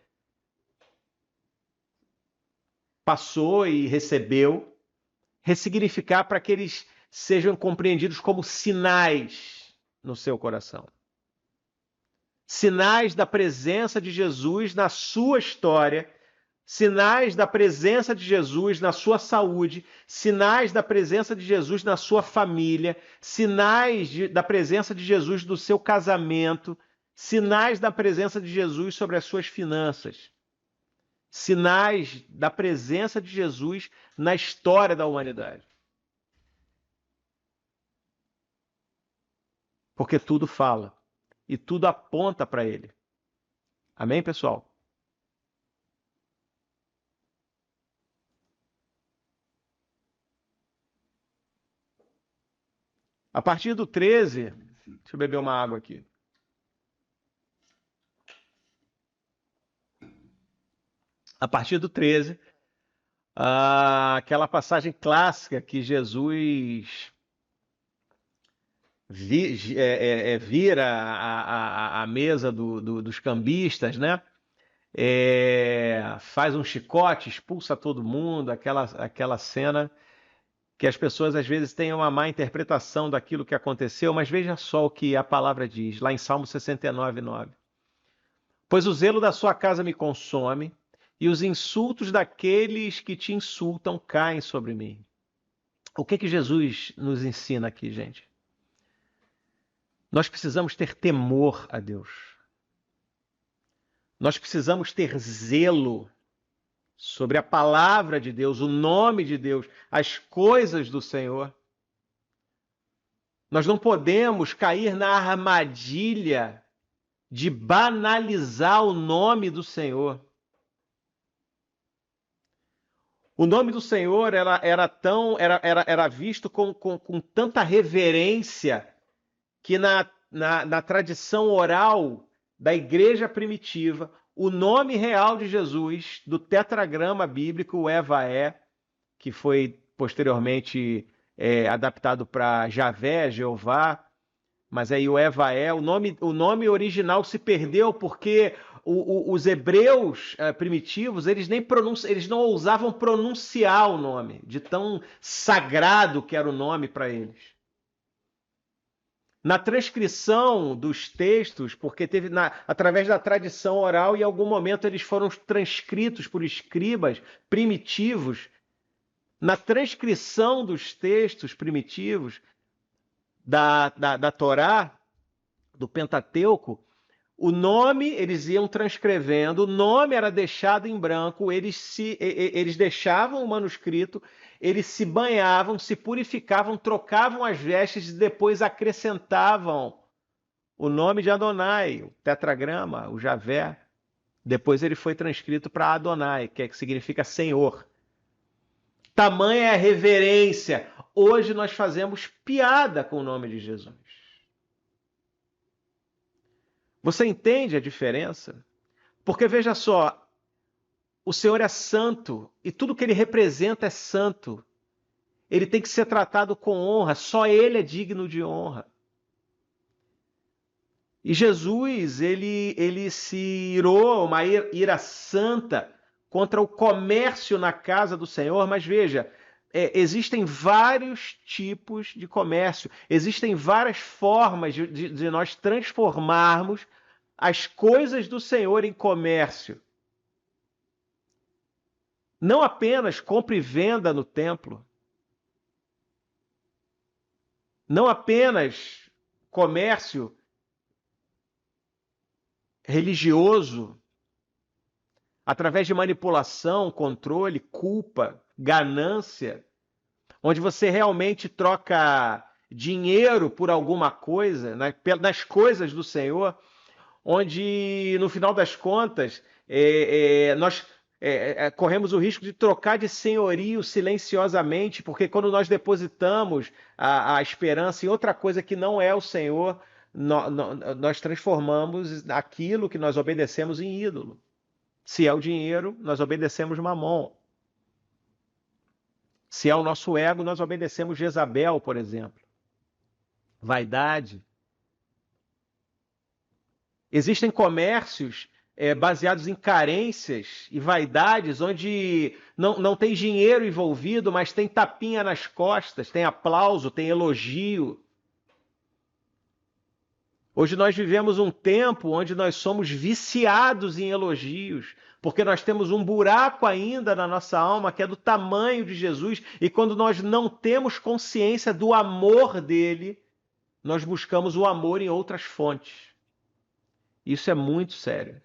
S1: passou e recebeu, ressignificar para que eles sejam compreendidos como sinais no seu coração. Sinais da presença de Jesus na sua história, sinais da presença de Jesus na sua saúde, sinais da presença de Jesus na sua família, sinais da presença de Jesus no seu casamento, sinais da presença de Jesus sobre as suas finanças, sinais da presença de Jesus na história da humanidade. Porque tudo fala e tudo aponta para ele. Amém, pessoal? A partir do 13, deixa eu beber uma água aqui. A partir do 13, aquela passagem clássica que Jesus vira a mesa dos cambistas, né? Faz um chicote, expulsa todo mundo, aquela cena que as pessoas às vezes têm uma má interpretação daquilo que aconteceu, mas veja só o que a palavra diz, lá em Salmo 69:9. Pois o zelo da sua casa me consome, e os insultos daqueles que te insultam caem sobre mim. O que Jesus nos ensina aqui, gente? Nós precisamos ter temor a Deus. Nós precisamos ter zelo sobre a palavra de Deus, o nome de Deus, as coisas do Senhor. Nós não podemos cair na armadilha de banalizar o nome do Senhor. O nome do Senhor era visto com tanta reverência que na tradição oral da igreja primitiva, o nome real de Jesus, do tetragrama bíblico, o Evaé, que foi posteriormente adaptado para Javé, Jeová, mas aí o Evaé, o nome original se perdeu porque os hebreus primitivos, eles não ousavam pronunciar o nome, de tão sagrado que era o nome para eles. Na transcrição dos textos, porque teve através da tradição oral, em algum momento eles foram transcritos por escribas primitivos. Na transcrição dos textos primitivos da Torá, do Pentateuco, o nome eles iam transcrevendo, o nome era deixado em branco, eles deixavam o manuscrito, eles se banhavam, se purificavam, trocavam as vestes e depois acrescentavam o nome de Adonai, o tetragrama, o Javé. Depois ele foi transcrito para Adonai, que significa Senhor. Tamanha é a reverência. Hoje nós fazemos piada com o nome de Jesus. Você entende a diferença? Porque veja só, o Senhor é santo e tudo que ele representa é santo. Ele tem que ser tratado com honra, só ele é digno de honra. E Jesus, ele se irou, uma ira santa, contra o comércio na casa do Senhor, mas veja, existem vários tipos de comércio, existem várias formas de nós transformarmos as coisas do Senhor em comércio. Não apenas compra e venda no templo, não apenas comércio religioso, através de manipulação, controle, culpa, ganância, onde você realmente troca dinheiro por alguma coisa, nas coisas do Senhor, onde, no final das contas, nós corremos o risco de trocar de senhorio silenciosamente, porque quando nós depositamos a esperança em outra coisa que não é o Senhor, nós transformamos aquilo que nós obedecemos em ídolo. Se é o dinheiro, nós obedecemos Mamon. Se é o nosso ego, nós obedecemos Jezabel, por exemplo. Vaidade. Existem comércios baseados em carências e vaidades, onde não tem dinheiro envolvido, mas tem tapinha nas costas, tem aplauso, tem elogio. Hoje nós vivemos um tempo onde nós somos viciados em elogios, porque nós temos um buraco ainda na nossa alma que é do tamanho de Jesus, e quando nós não temos consciência do amor dele, nós buscamos o amor em outras fontes. Isso é muito sério.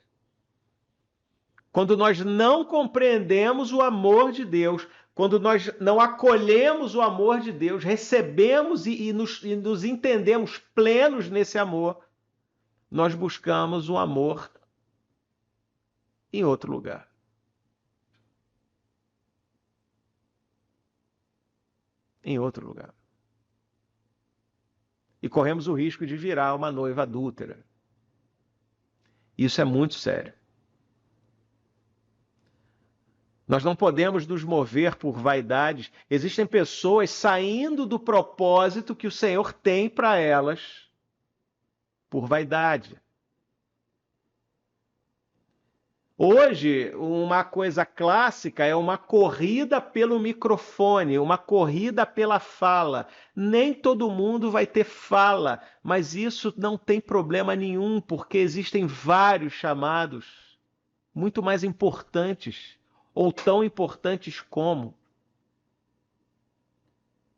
S1: Quando nós não compreendemos o amor de Deus, quando nós não acolhemos o amor de Deus, recebemos e nos entendemos plenos nesse amor, nós buscamos o amor em outro lugar. Em outro lugar. E corremos o risco de virar uma noiva adúltera. Isso é muito sério. Nós não podemos nos mover por vaidades. Existem pessoas saindo do propósito que o Senhor tem para elas por vaidade. Hoje, uma coisa clássica é uma corrida pelo microfone, uma corrida pela fala. Nem todo mundo vai ter fala, mas isso não tem problema nenhum, porque existem vários chamados muito mais importantes, ou tão importantes como.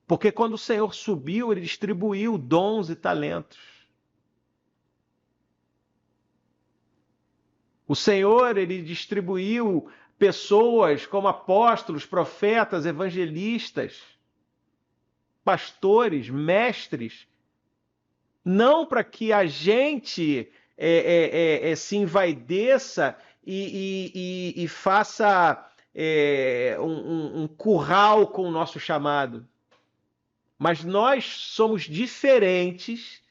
S1: Porque quando o Senhor subiu, ele distribuiu dons e talentos. O Senhor, ele distribuiu pessoas como apóstolos, profetas, evangelistas, pastores, mestres, não para que a gente se envaideça e faça um curral com o nosso chamado. Mas nós somos diferentes,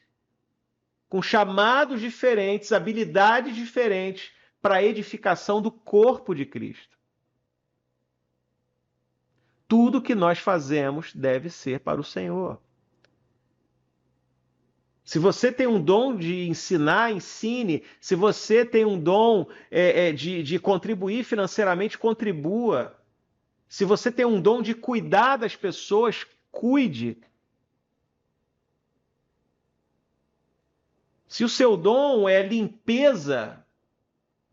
S1: com chamados diferentes, habilidades diferentes, para a edificação do corpo de Cristo. Tudo que nós fazemos deve ser para o Senhor. Se você tem um dom de ensinar, ensine. Se você tem um dom de contribuir financeiramente, contribua. Se você tem um dom de cuidar das pessoas, cuide. Se o seu dom é limpeza,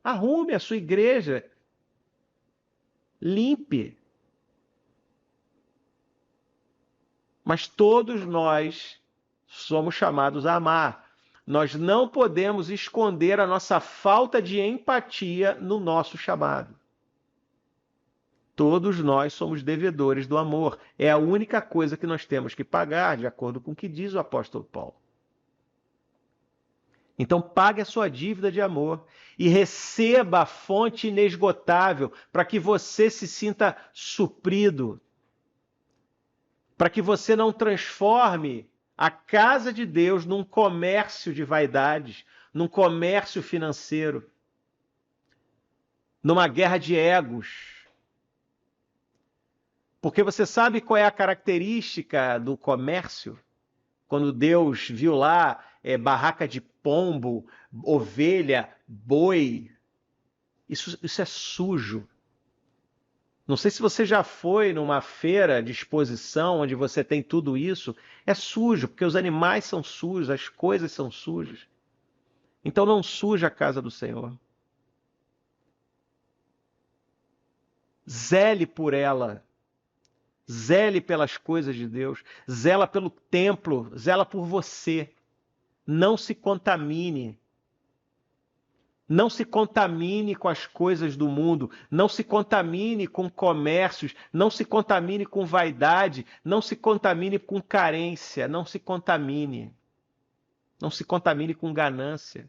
S1: arrume a sua igreja. Limpe. Mas todos nós somos chamados a amar. Nós não podemos esconder a nossa falta de empatia no nosso chamado. Todos nós somos devedores do amor. É a única coisa que nós temos que pagar, de acordo com o que diz o apóstolo Paulo. Então pague a sua dívida de amor e receba a fonte inesgotável para que você se sinta suprido, para que você não transforme a casa de Deus num comércio de vaidades, num comércio financeiro, numa guerra de egos. Porque você sabe qual é a característica do comércio? Quando Deus viu lá barraca de pombo, ovelha, boi, isso é sujo. Não sei se você já foi numa feira de exposição onde você tem tudo isso. É sujo, porque os animais são sujos, as coisas são sujas. Então não suja a casa do Senhor. Zele por ela. Zele pelas coisas de Deus. Zela pelo templo. Zela por você. Não se contamine. Não se contamine com as coisas do mundo, não se contamine com comércios, não se contamine com vaidade, não se contamine com carência, não se contamine. Não se contamine com ganância.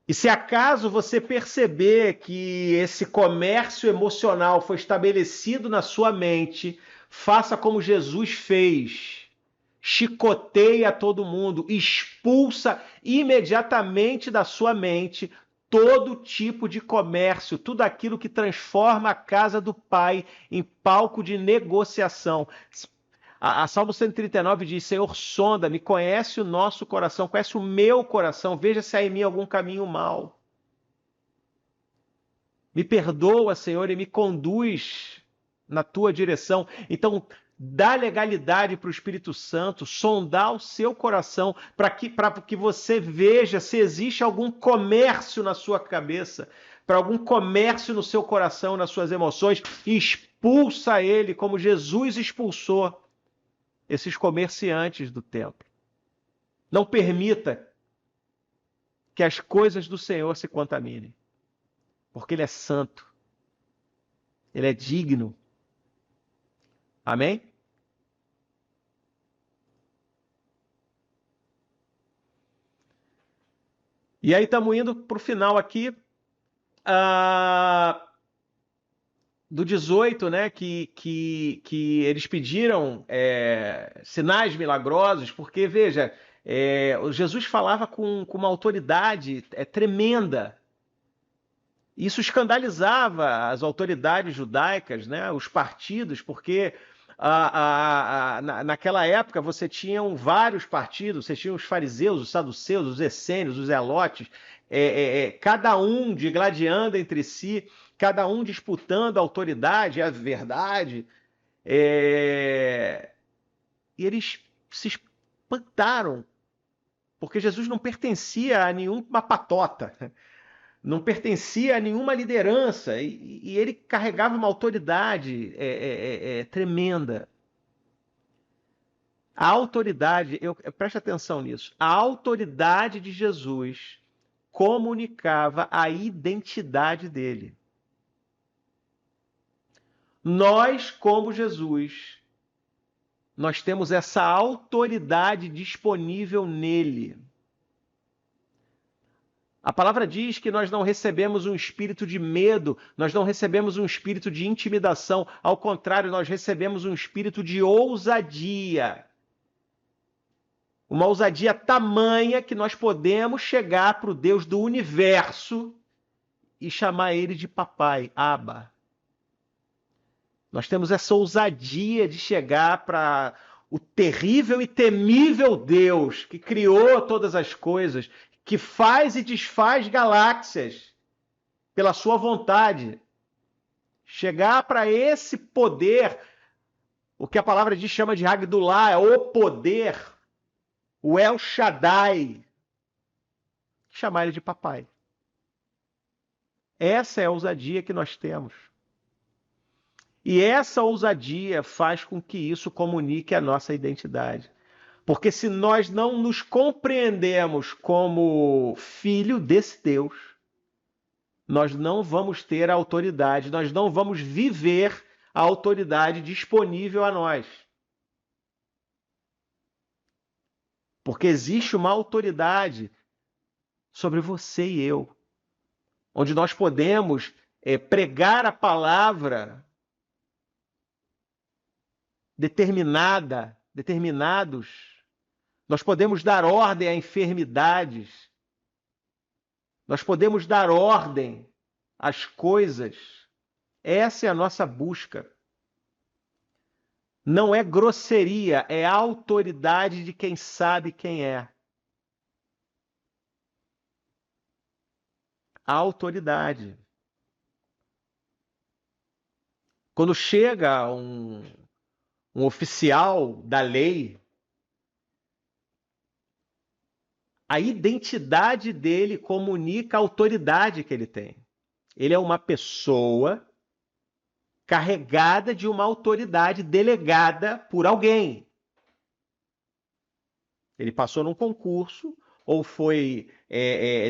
S1: E se acaso você perceber que esse comércio emocional foi estabelecido na sua mente, faça como Jesus fez. Chicoteia todo mundo, expulsa imediatamente da sua mente todo tipo de comércio, tudo aquilo que transforma a casa do Pai em palco de negociação. A Salmo 139 diz: Senhor, sonda-me, conhece o nosso coração, conhece o meu coração, veja se há em mim algum caminho mau. Me perdoa, Senhor, e me conduz na tua direção. Então, dá legalidade para o Espírito Santo sondar o seu coração para que você veja se existe algum comércio na sua cabeça, para algum comércio no seu coração, nas suas emoções, e expulsa ele como Jesus expulsou esses comerciantes do templo. Não permita que as coisas do Senhor se contaminem, porque Ele é santo, Ele é digno. Amém? E aí estamos indo para o final aqui do 18, né? Que eles pediram sinais milagrosos, porque, veja, Jesus falava com uma autoridade tremenda. Isso escandalizava as autoridades judaicas, né? Os partidos, porque naquela época você tinha vários partidos, você tinha os fariseus, os saduceus, os essênios, os zelotes, cada um digladiando entre si, cada um disputando a autoridade, a verdade, e eles se espantaram, porque Jesus não pertencia a nenhuma patota, não pertencia a nenhuma liderança, e ele carregava uma autoridade tremenda. A autoridade, preste atenção nisso, a autoridade de Jesus comunicava a identidade dele. Nós, como Jesus, nós temos essa autoridade disponível nele. A palavra diz que nós não recebemos um espírito de medo, nós não recebemos um espírito de intimidação, ao contrário, nós recebemos um espírito de ousadia. Uma ousadia tamanha que nós podemos chegar para o Deus do universo e chamar ele de papai, Abba. Nós temos essa ousadia de chegar para o terrível e temível Deus que criou todas as coisas, que faz e desfaz galáxias pela sua vontade. Chegar para esse poder, o que a palavra diz chama de Hagdulá, é o poder, o El Shaddai, chamar ele de papai. Essa é a ousadia que nós temos. E essa ousadia faz com que isso comunique a nossa identidade. Porque se nós não nos compreendemos como filho desse Deus, nós não vamos ter a autoridade, nós não vamos viver a autoridade disponível a nós. Porque existe uma autoridade sobre você e eu, onde nós podemos pregar a palavra determinados. Nós podemos dar ordem a enfermidades. Nós podemos dar ordem às coisas. Essa é a nossa busca. Não é grosseria, é a autoridade de quem sabe quem é. A autoridade. Quando chega um oficial da lei, a identidade dele comunica a autoridade que ele tem. Ele é uma pessoa carregada de uma autoridade delegada por alguém. Ele passou num concurso ou foi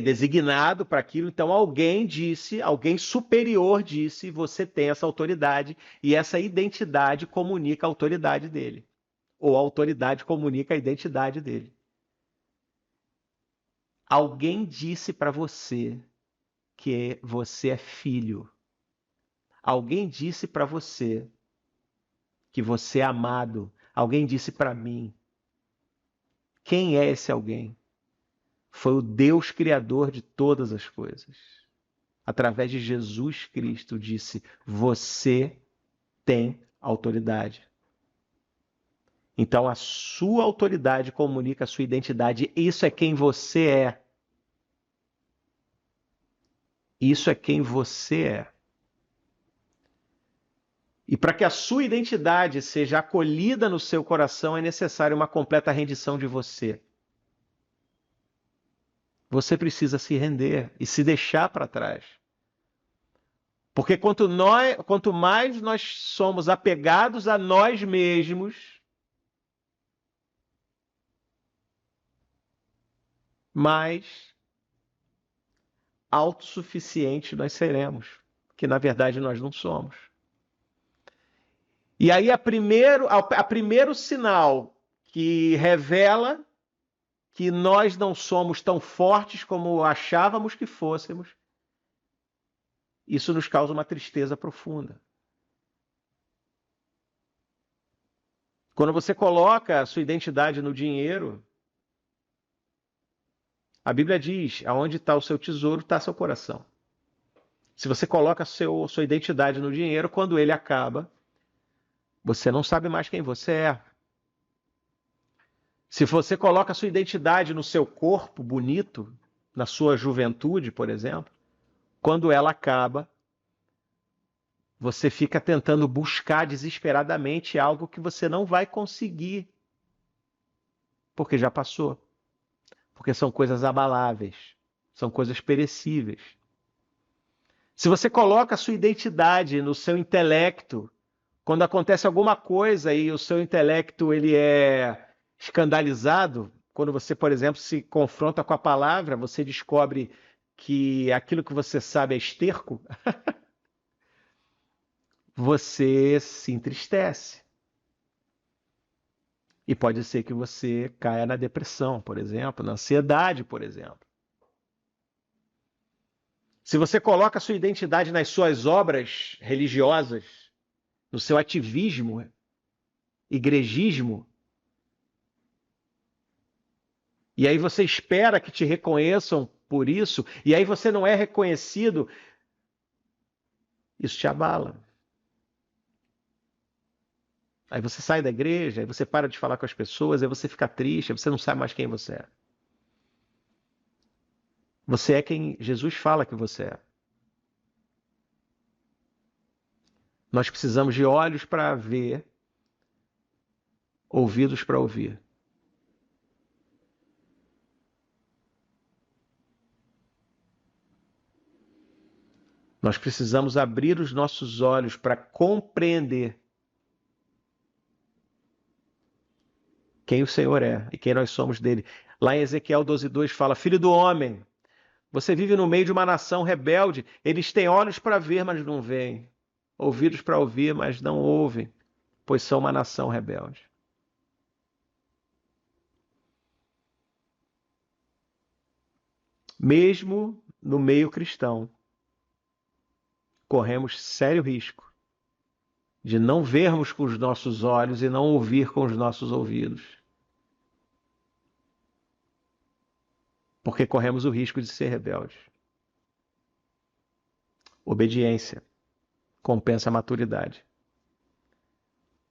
S1: designado para aquilo, então alguém disse, alguém superior disse, você tem essa autoridade e essa identidade comunica a autoridade dele. Ou a autoridade comunica a identidade dele. Alguém disse para você que você é filho. Alguém disse para você que você é amado. Alguém disse para mim. Quem é esse alguém? Foi o Deus Criador de todas as coisas. Através de Jesus Cristo disse: você tem autoridade. Então a sua autoridade comunica a sua identidade. Isso é quem você é. Isso é quem você é. E para que a sua identidade seja acolhida no seu coração, é necessária uma completa rendição de você. Você precisa se render e se deixar para trás. Porque quanto mais nós somos apegados a nós mesmos, mais autossuficientes nós seremos, que na verdade nós não somos. E aí a primeiro sinal que revela que nós não somos tão fortes como achávamos que fôssemos, isso nos causa uma tristeza profunda. Quando você coloca a sua identidade no dinheiro, a Bíblia diz: aonde está o seu tesouro, está seu coração. Se você coloca sua identidade no dinheiro, quando ele acaba, você não sabe mais quem você é. Se você coloca a sua identidade no seu corpo bonito, na sua juventude, por exemplo, quando ela acaba, você fica tentando buscar desesperadamente algo que você não vai conseguir, porque já passou. Porque são coisas abaláveis, são coisas perecíveis. Se você coloca a sua identidade no seu intelecto, quando acontece alguma coisa e o seu intelecto ele é escandalizado, quando você, por exemplo, se confronta com a palavra, você descobre que aquilo que você sabe é esterco, você se entristece. E pode ser que você caia na depressão, por exemplo, na ansiedade, por exemplo. Se você coloca a sua identidade nas suas obras religiosas, no seu ativismo, igrejismo, e aí você espera que te reconheçam por isso, e aí você não é reconhecido, isso te abala. Aí você sai da igreja, aí você para de falar com as pessoas, aí você fica triste, aí você não sabe mais quem você é. Você é quem Jesus fala que você é. Nós precisamos de olhos para ver, ouvidos para ouvir. Nós precisamos abrir os nossos olhos para compreender quem o Senhor é e quem nós somos dele. Lá em Ezequiel 12:2 fala: Filho do homem, você vive no meio de uma nação rebelde. Eles têm olhos para ver, mas não veem. Ouvidos para ouvir, mas não ouvem, pois são uma nação rebelde. Mesmo no meio cristão, corremos sério risco de não vermos com os nossos olhos e não ouvir com os nossos ouvidos. Porque corremos o risco de ser rebeldes. Obediência compensa a maturidade.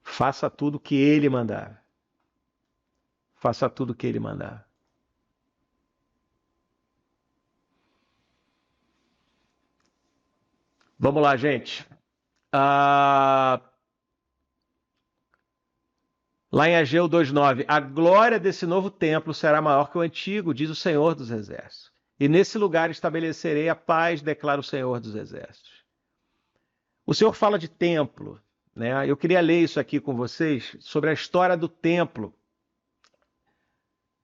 S1: Faça tudo o que ele mandar. Faça tudo o que ele mandar. Vamos lá, gente. Ah, lá em Ageu 2:9, a glória desse novo templo será maior que o antigo, diz o Senhor dos Exércitos. E nesse lugar estabelecerei a paz, declara o Senhor dos Exércitos. O Senhor fala de templo, né? Eu queria ler isso aqui com vocês sobre a história do templo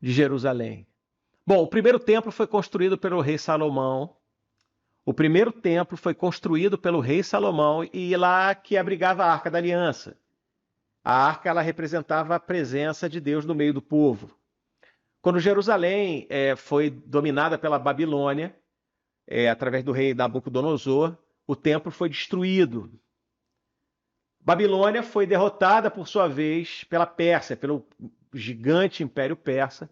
S1: de Jerusalém. Bom, o primeiro templo foi construído pelo rei Salomão. O primeiro templo foi construído pelo rei Salomão e lá que abrigava a Arca da Aliança. A arca ela representava a presença de Deus no meio do povo. Quando Jerusalém foi dominada pela Babilônia, através do rei Nabucodonosor, o templo foi destruído. Babilônia foi derrotada, por sua vez, pela Pérsia, pelo gigante Império Persa,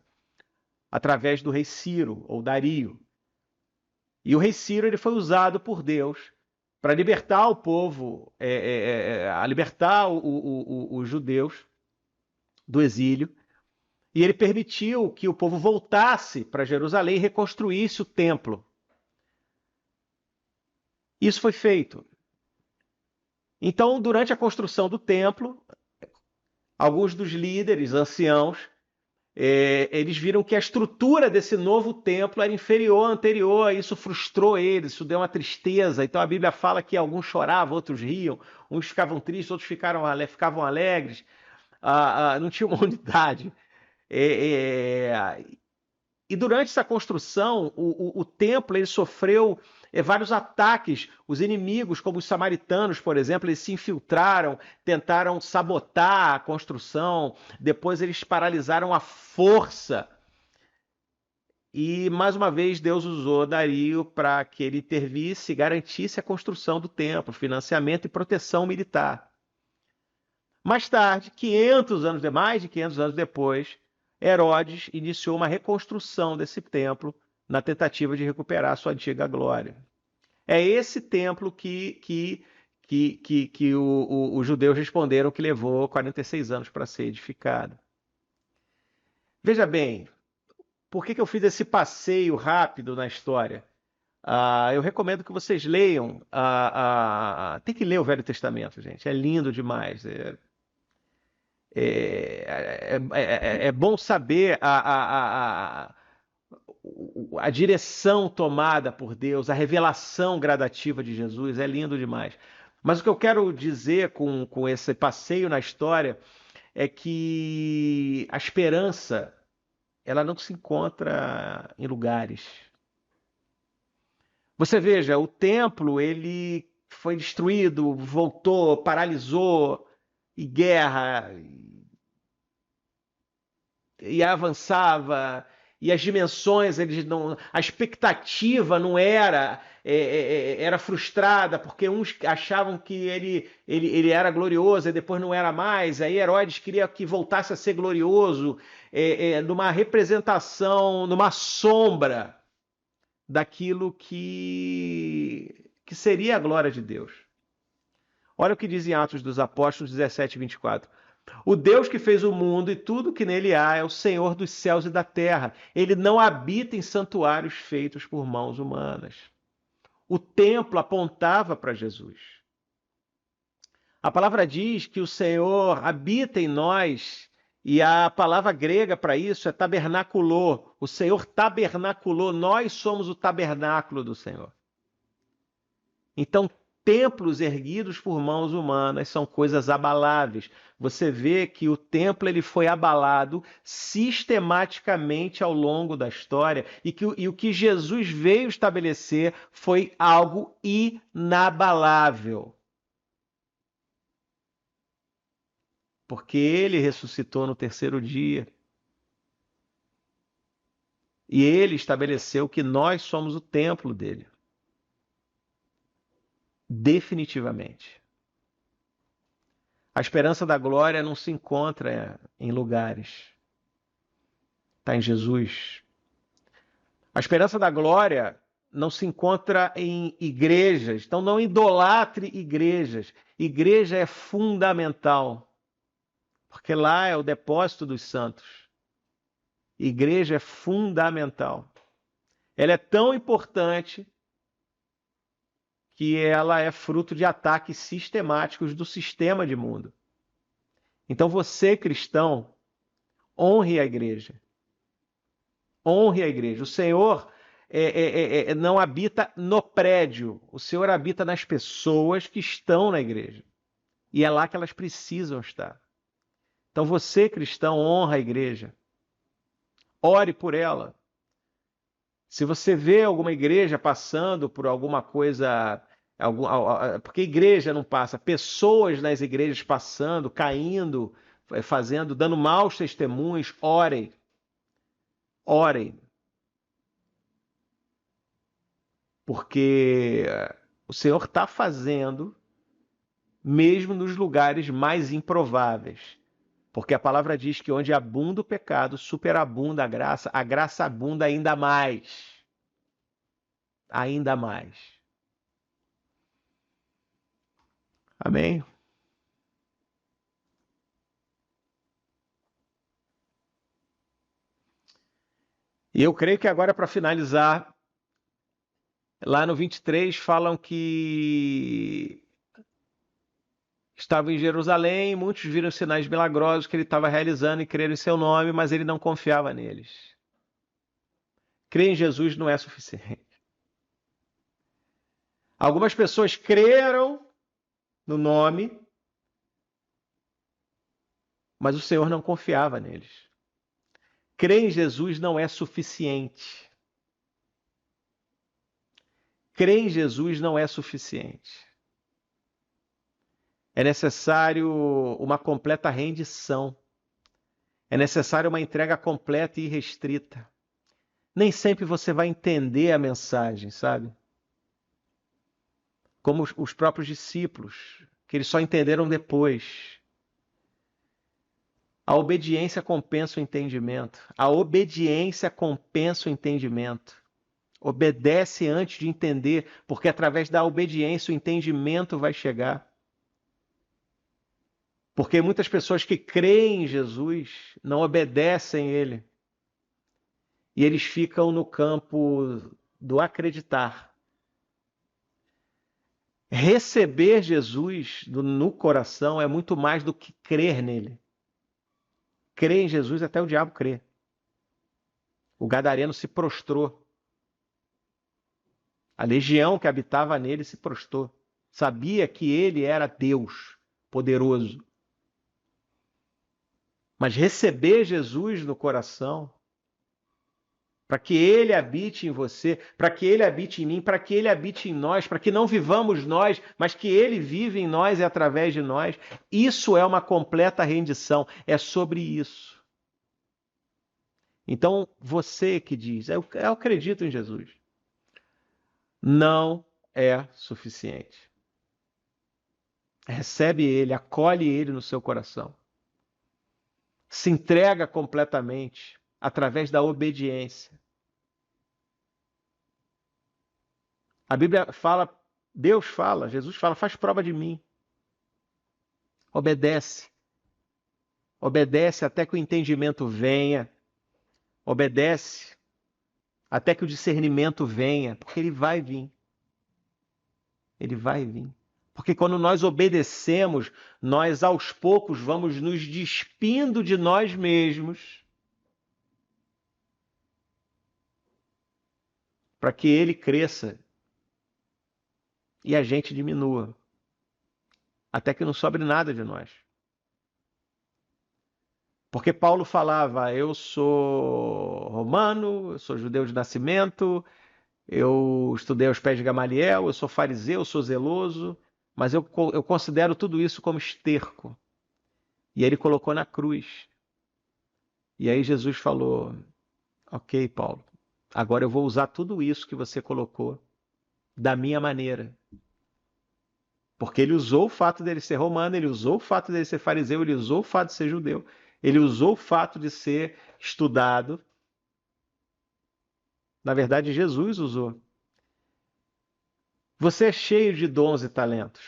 S1: através do rei Ciro, ou Dario. E o rei Ciro ele foi usado por Deus para libertar o povo, libertar os judeus do exílio. E ele permitiu que o povo voltasse para Jerusalém e reconstruísse o templo. Isso foi feito. Então, durante a construção do templo, alguns dos líderes, anciãos, eles viram que a estrutura desse novo templo era inferior à anterior, isso frustrou eles, isso deu uma tristeza. Então a Bíblia fala que alguns choravam, outros riam, uns ficavam tristes, outros ficavam alegres, não tinha uma unidade. E durante essa construção, o templo ele sofreu vários ataques. Os inimigos, como os samaritanos, por exemplo, eles se infiltraram, tentaram sabotar a construção. Depois eles paralisaram a força. E, mais uma vez, Deus usou Dario para que ele intervisse e garantisse a construção do templo, financiamento e proteção militar. Mais tarde, mais de 500 anos depois, Herodes iniciou uma reconstrução desse templo na tentativa de recuperar sua antiga glória. É esse templo que os judeus responderam que levou 46 anos para ser edificado. Veja bem, por que eu fiz esse passeio rápido na história? Eu recomendo que vocês leiam. Tem que ler o Velho Testamento, gente. É lindo demais. É bom saber a direção tomada por Deus, a revelação gradativa de Jesus, é lindo demais. Mas o que eu quero dizer com esse passeio na história é que a esperança, ela não se encontra em lugares. Você veja, o templo, ele foi destruído, voltou, paralisou, e guerra, e avançava, e as dimensões, a expectativa não era frustrada, porque uns achavam que ele era glorioso e depois não era mais, aí Herodes queria que voltasse a ser glorioso, numa representação, numa sombra daquilo que seria a glória de Deus. Olha o que diz em Atos dos Apóstolos 17:24. O Deus que fez o mundo e tudo que nele há é o Senhor dos céus e da terra. Ele não habita em santuários feitos por mãos humanas. O templo apontava para Jesus. A palavra diz que o Senhor habita em nós e a palavra grega para isso é tabernaculô. O Senhor tabernaculou, nós somos o tabernáculo do Senhor. Então, templos erguidos por mãos humanas são coisas abaláveis. Você vê que o templo ele foi abalado sistematicamente ao longo da história e o que Jesus veio estabelecer foi algo inabalável. Porque ele ressuscitou no terceiro dia. E ele estabeleceu que nós somos o templo dele. Definitivamente. A esperança da glória não se encontra em lugares. Está em Jesus. A esperança da glória não se encontra em igrejas. Então não idolatre igrejas. Igreja é fundamental. Porque lá é o depósito dos santos. Igreja é fundamental. Ela é tão importante que ela é fruto de ataques sistemáticos do sistema de mundo. Então você, cristão, honre a igreja. Honre a igreja. O Senhor não habita no prédio. O Senhor habita nas pessoas que estão na igreja. E é lá que elas precisam estar. Então você, cristão, honra a igreja. Ore por ela. Se você vê alguma igreja passando por alguma coisa, porque igreja não passa, pessoas nas igrejas passando, caindo, dando maus testemunhos, orem. Orem. Porque o Senhor está fazendo, mesmo nos lugares mais improváveis. Porque a palavra diz que onde abunda o pecado, superabunda a graça abunda ainda mais. Ainda mais. Amém? E eu creio que agora, para finalizar, lá no 23 falam que estava em Jerusalém, e muitos viram sinais milagrosos que ele estava realizando e creram em seu nome, mas ele não confiava neles. Crer em Jesus não é suficiente. Algumas pessoas creram no nome, mas o Senhor não confiava neles. Crer em Jesus não é suficiente. Crer em Jesus não é suficiente. É necessário uma completa rendição. É necessário uma entrega completa e irrestrita. Nem sempre você vai entender a mensagem, sabe? Como os próprios discípulos, que eles só entenderam depois. A obediência compensa o entendimento. A obediência compensa o entendimento. Obedece antes de entender, porque através da obediência o entendimento vai chegar. Porque muitas pessoas que creem em Jesus não obedecem Ele. E eles ficam no campo do acreditar. Receber Jesus no coração é muito mais do que crer nele. Crer em Jesus até o diabo crê. O gadareno se prostrou. A legião que habitava nele se prostrou. Sabia que ele era Deus poderoso. Mas receber Jesus no coração, para que ele habite em você, para que ele habite em mim, para que ele habite em nós, para que não vivamos nós, mas que ele vive em nós e através de nós, isso é uma completa rendição. É sobre isso. Então, você que diz, eu acredito em Jesus, não é suficiente. Recebe ele, acolhe ele no seu coração. Se entrega completamente através da obediência. A Bíblia fala, Deus fala, Jesus fala, faz prova de mim. Obedece. Obedece até que o entendimento venha. Obedece até que o discernimento venha, porque ele vai vir. Ele vai vir. Porque quando nós obedecemos, nós aos poucos vamos nos despindo de nós mesmos para que ele cresça e a gente diminua, até que não sobre nada de nós. Porque Paulo falava, eu sou romano, eu sou judeu de nascimento, eu estudei aos pés de Gamaliel, eu sou fariseu, eu sou zeloso, mas eu considero tudo isso como esterco. E ele colocou na cruz. E aí Jesus falou, ok, Paulo, agora eu vou usar tudo isso que você colocou da minha maneira. Porque ele usou o fato dele ser romano, ele usou o fato dele ser fariseu, ele usou o fato de ser judeu, ele usou o fato de ser estudado. Na verdade, Jesus usou. Você é cheio de dons e talentos,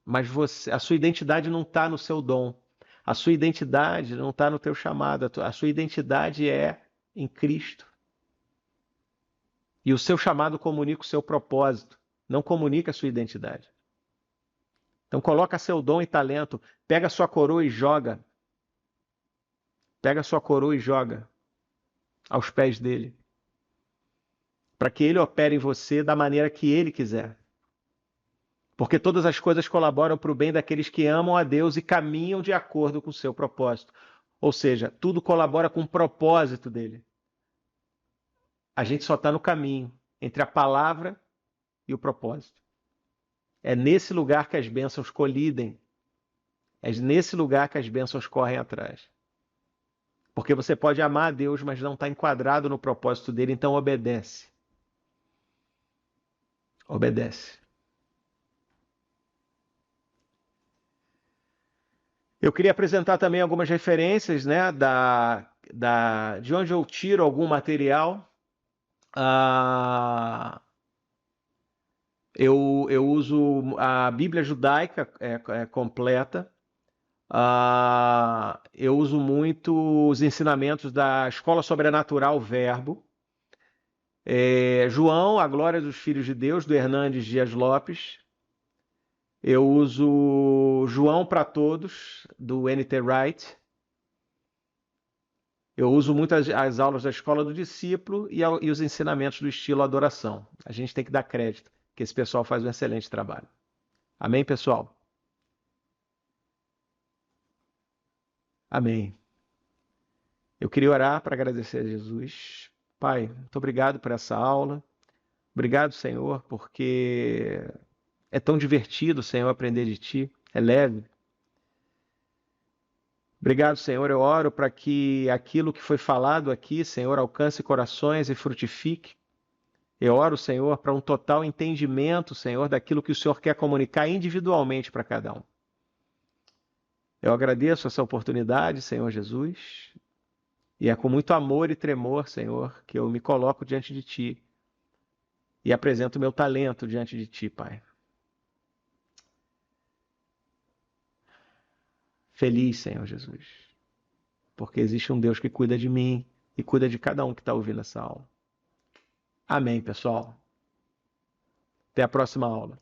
S1: mas a sua identidade não está no seu dom. A sua identidade não está no teu chamado. A sua identidade é em Cristo. E o seu chamado comunica o seu propósito. não comunica a sua identidade. Então coloca seu dom e talento, pega a sua coroa e joga. Pega a sua coroa e joga aos pés dele, para que ele opere em você da maneira que ele quiser. Porque todas as coisas colaboram para o bem daqueles que amam a Deus e caminham de acordo com o seu propósito. Ou seja, tudo colabora com o propósito dele. A gente só está no caminho entre a palavra e o propósito. É nesse lugar que as bênçãos colidem. É nesse lugar que as bênçãos correm atrás. Porque você pode amar a Deus, mas não está enquadrado no propósito dele, então obedece. Obedece. Eu queria apresentar também algumas referências, né, de onde eu tiro algum material. Eu uso a Bíblia judaica completa. Eu uso muito os ensinamentos da Escola Sobrenatural Verbo. João, a Glória dos Filhos de Deus, do Hernandes Dias Lopes. Eu uso João para Todos, do N.T. Wright. Eu uso muito as aulas da Escola do Discípulo e os ensinamentos do estilo adoração. A gente tem que dar crédito, que esse pessoal faz um excelente trabalho. Amém, pessoal? Amém. Eu queria orar para agradecer a Jesus. Pai, muito obrigado por essa aula. Obrigado, Senhor, porque é tão divertido, Senhor, aprender de Ti. É leve. Obrigado, Senhor. Eu oro para que aquilo que foi falado aqui, Senhor, alcance corações e frutifique. Eu oro, Senhor, para um total entendimento, Senhor, daquilo que o Senhor quer comunicar individualmente para cada um. Eu agradeço essa oportunidade, Senhor Jesus, e é com muito amor e tremor, Senhor, que eu me coloco diante de Ti e apresento o meu talento diante de Ti, Pai. Feliz, Senhor Jesus, porque existe um Deus que cuida de mim e cuida de cada um que está ouvindo essa aula. Amém, pessoal. Até a próxima aula.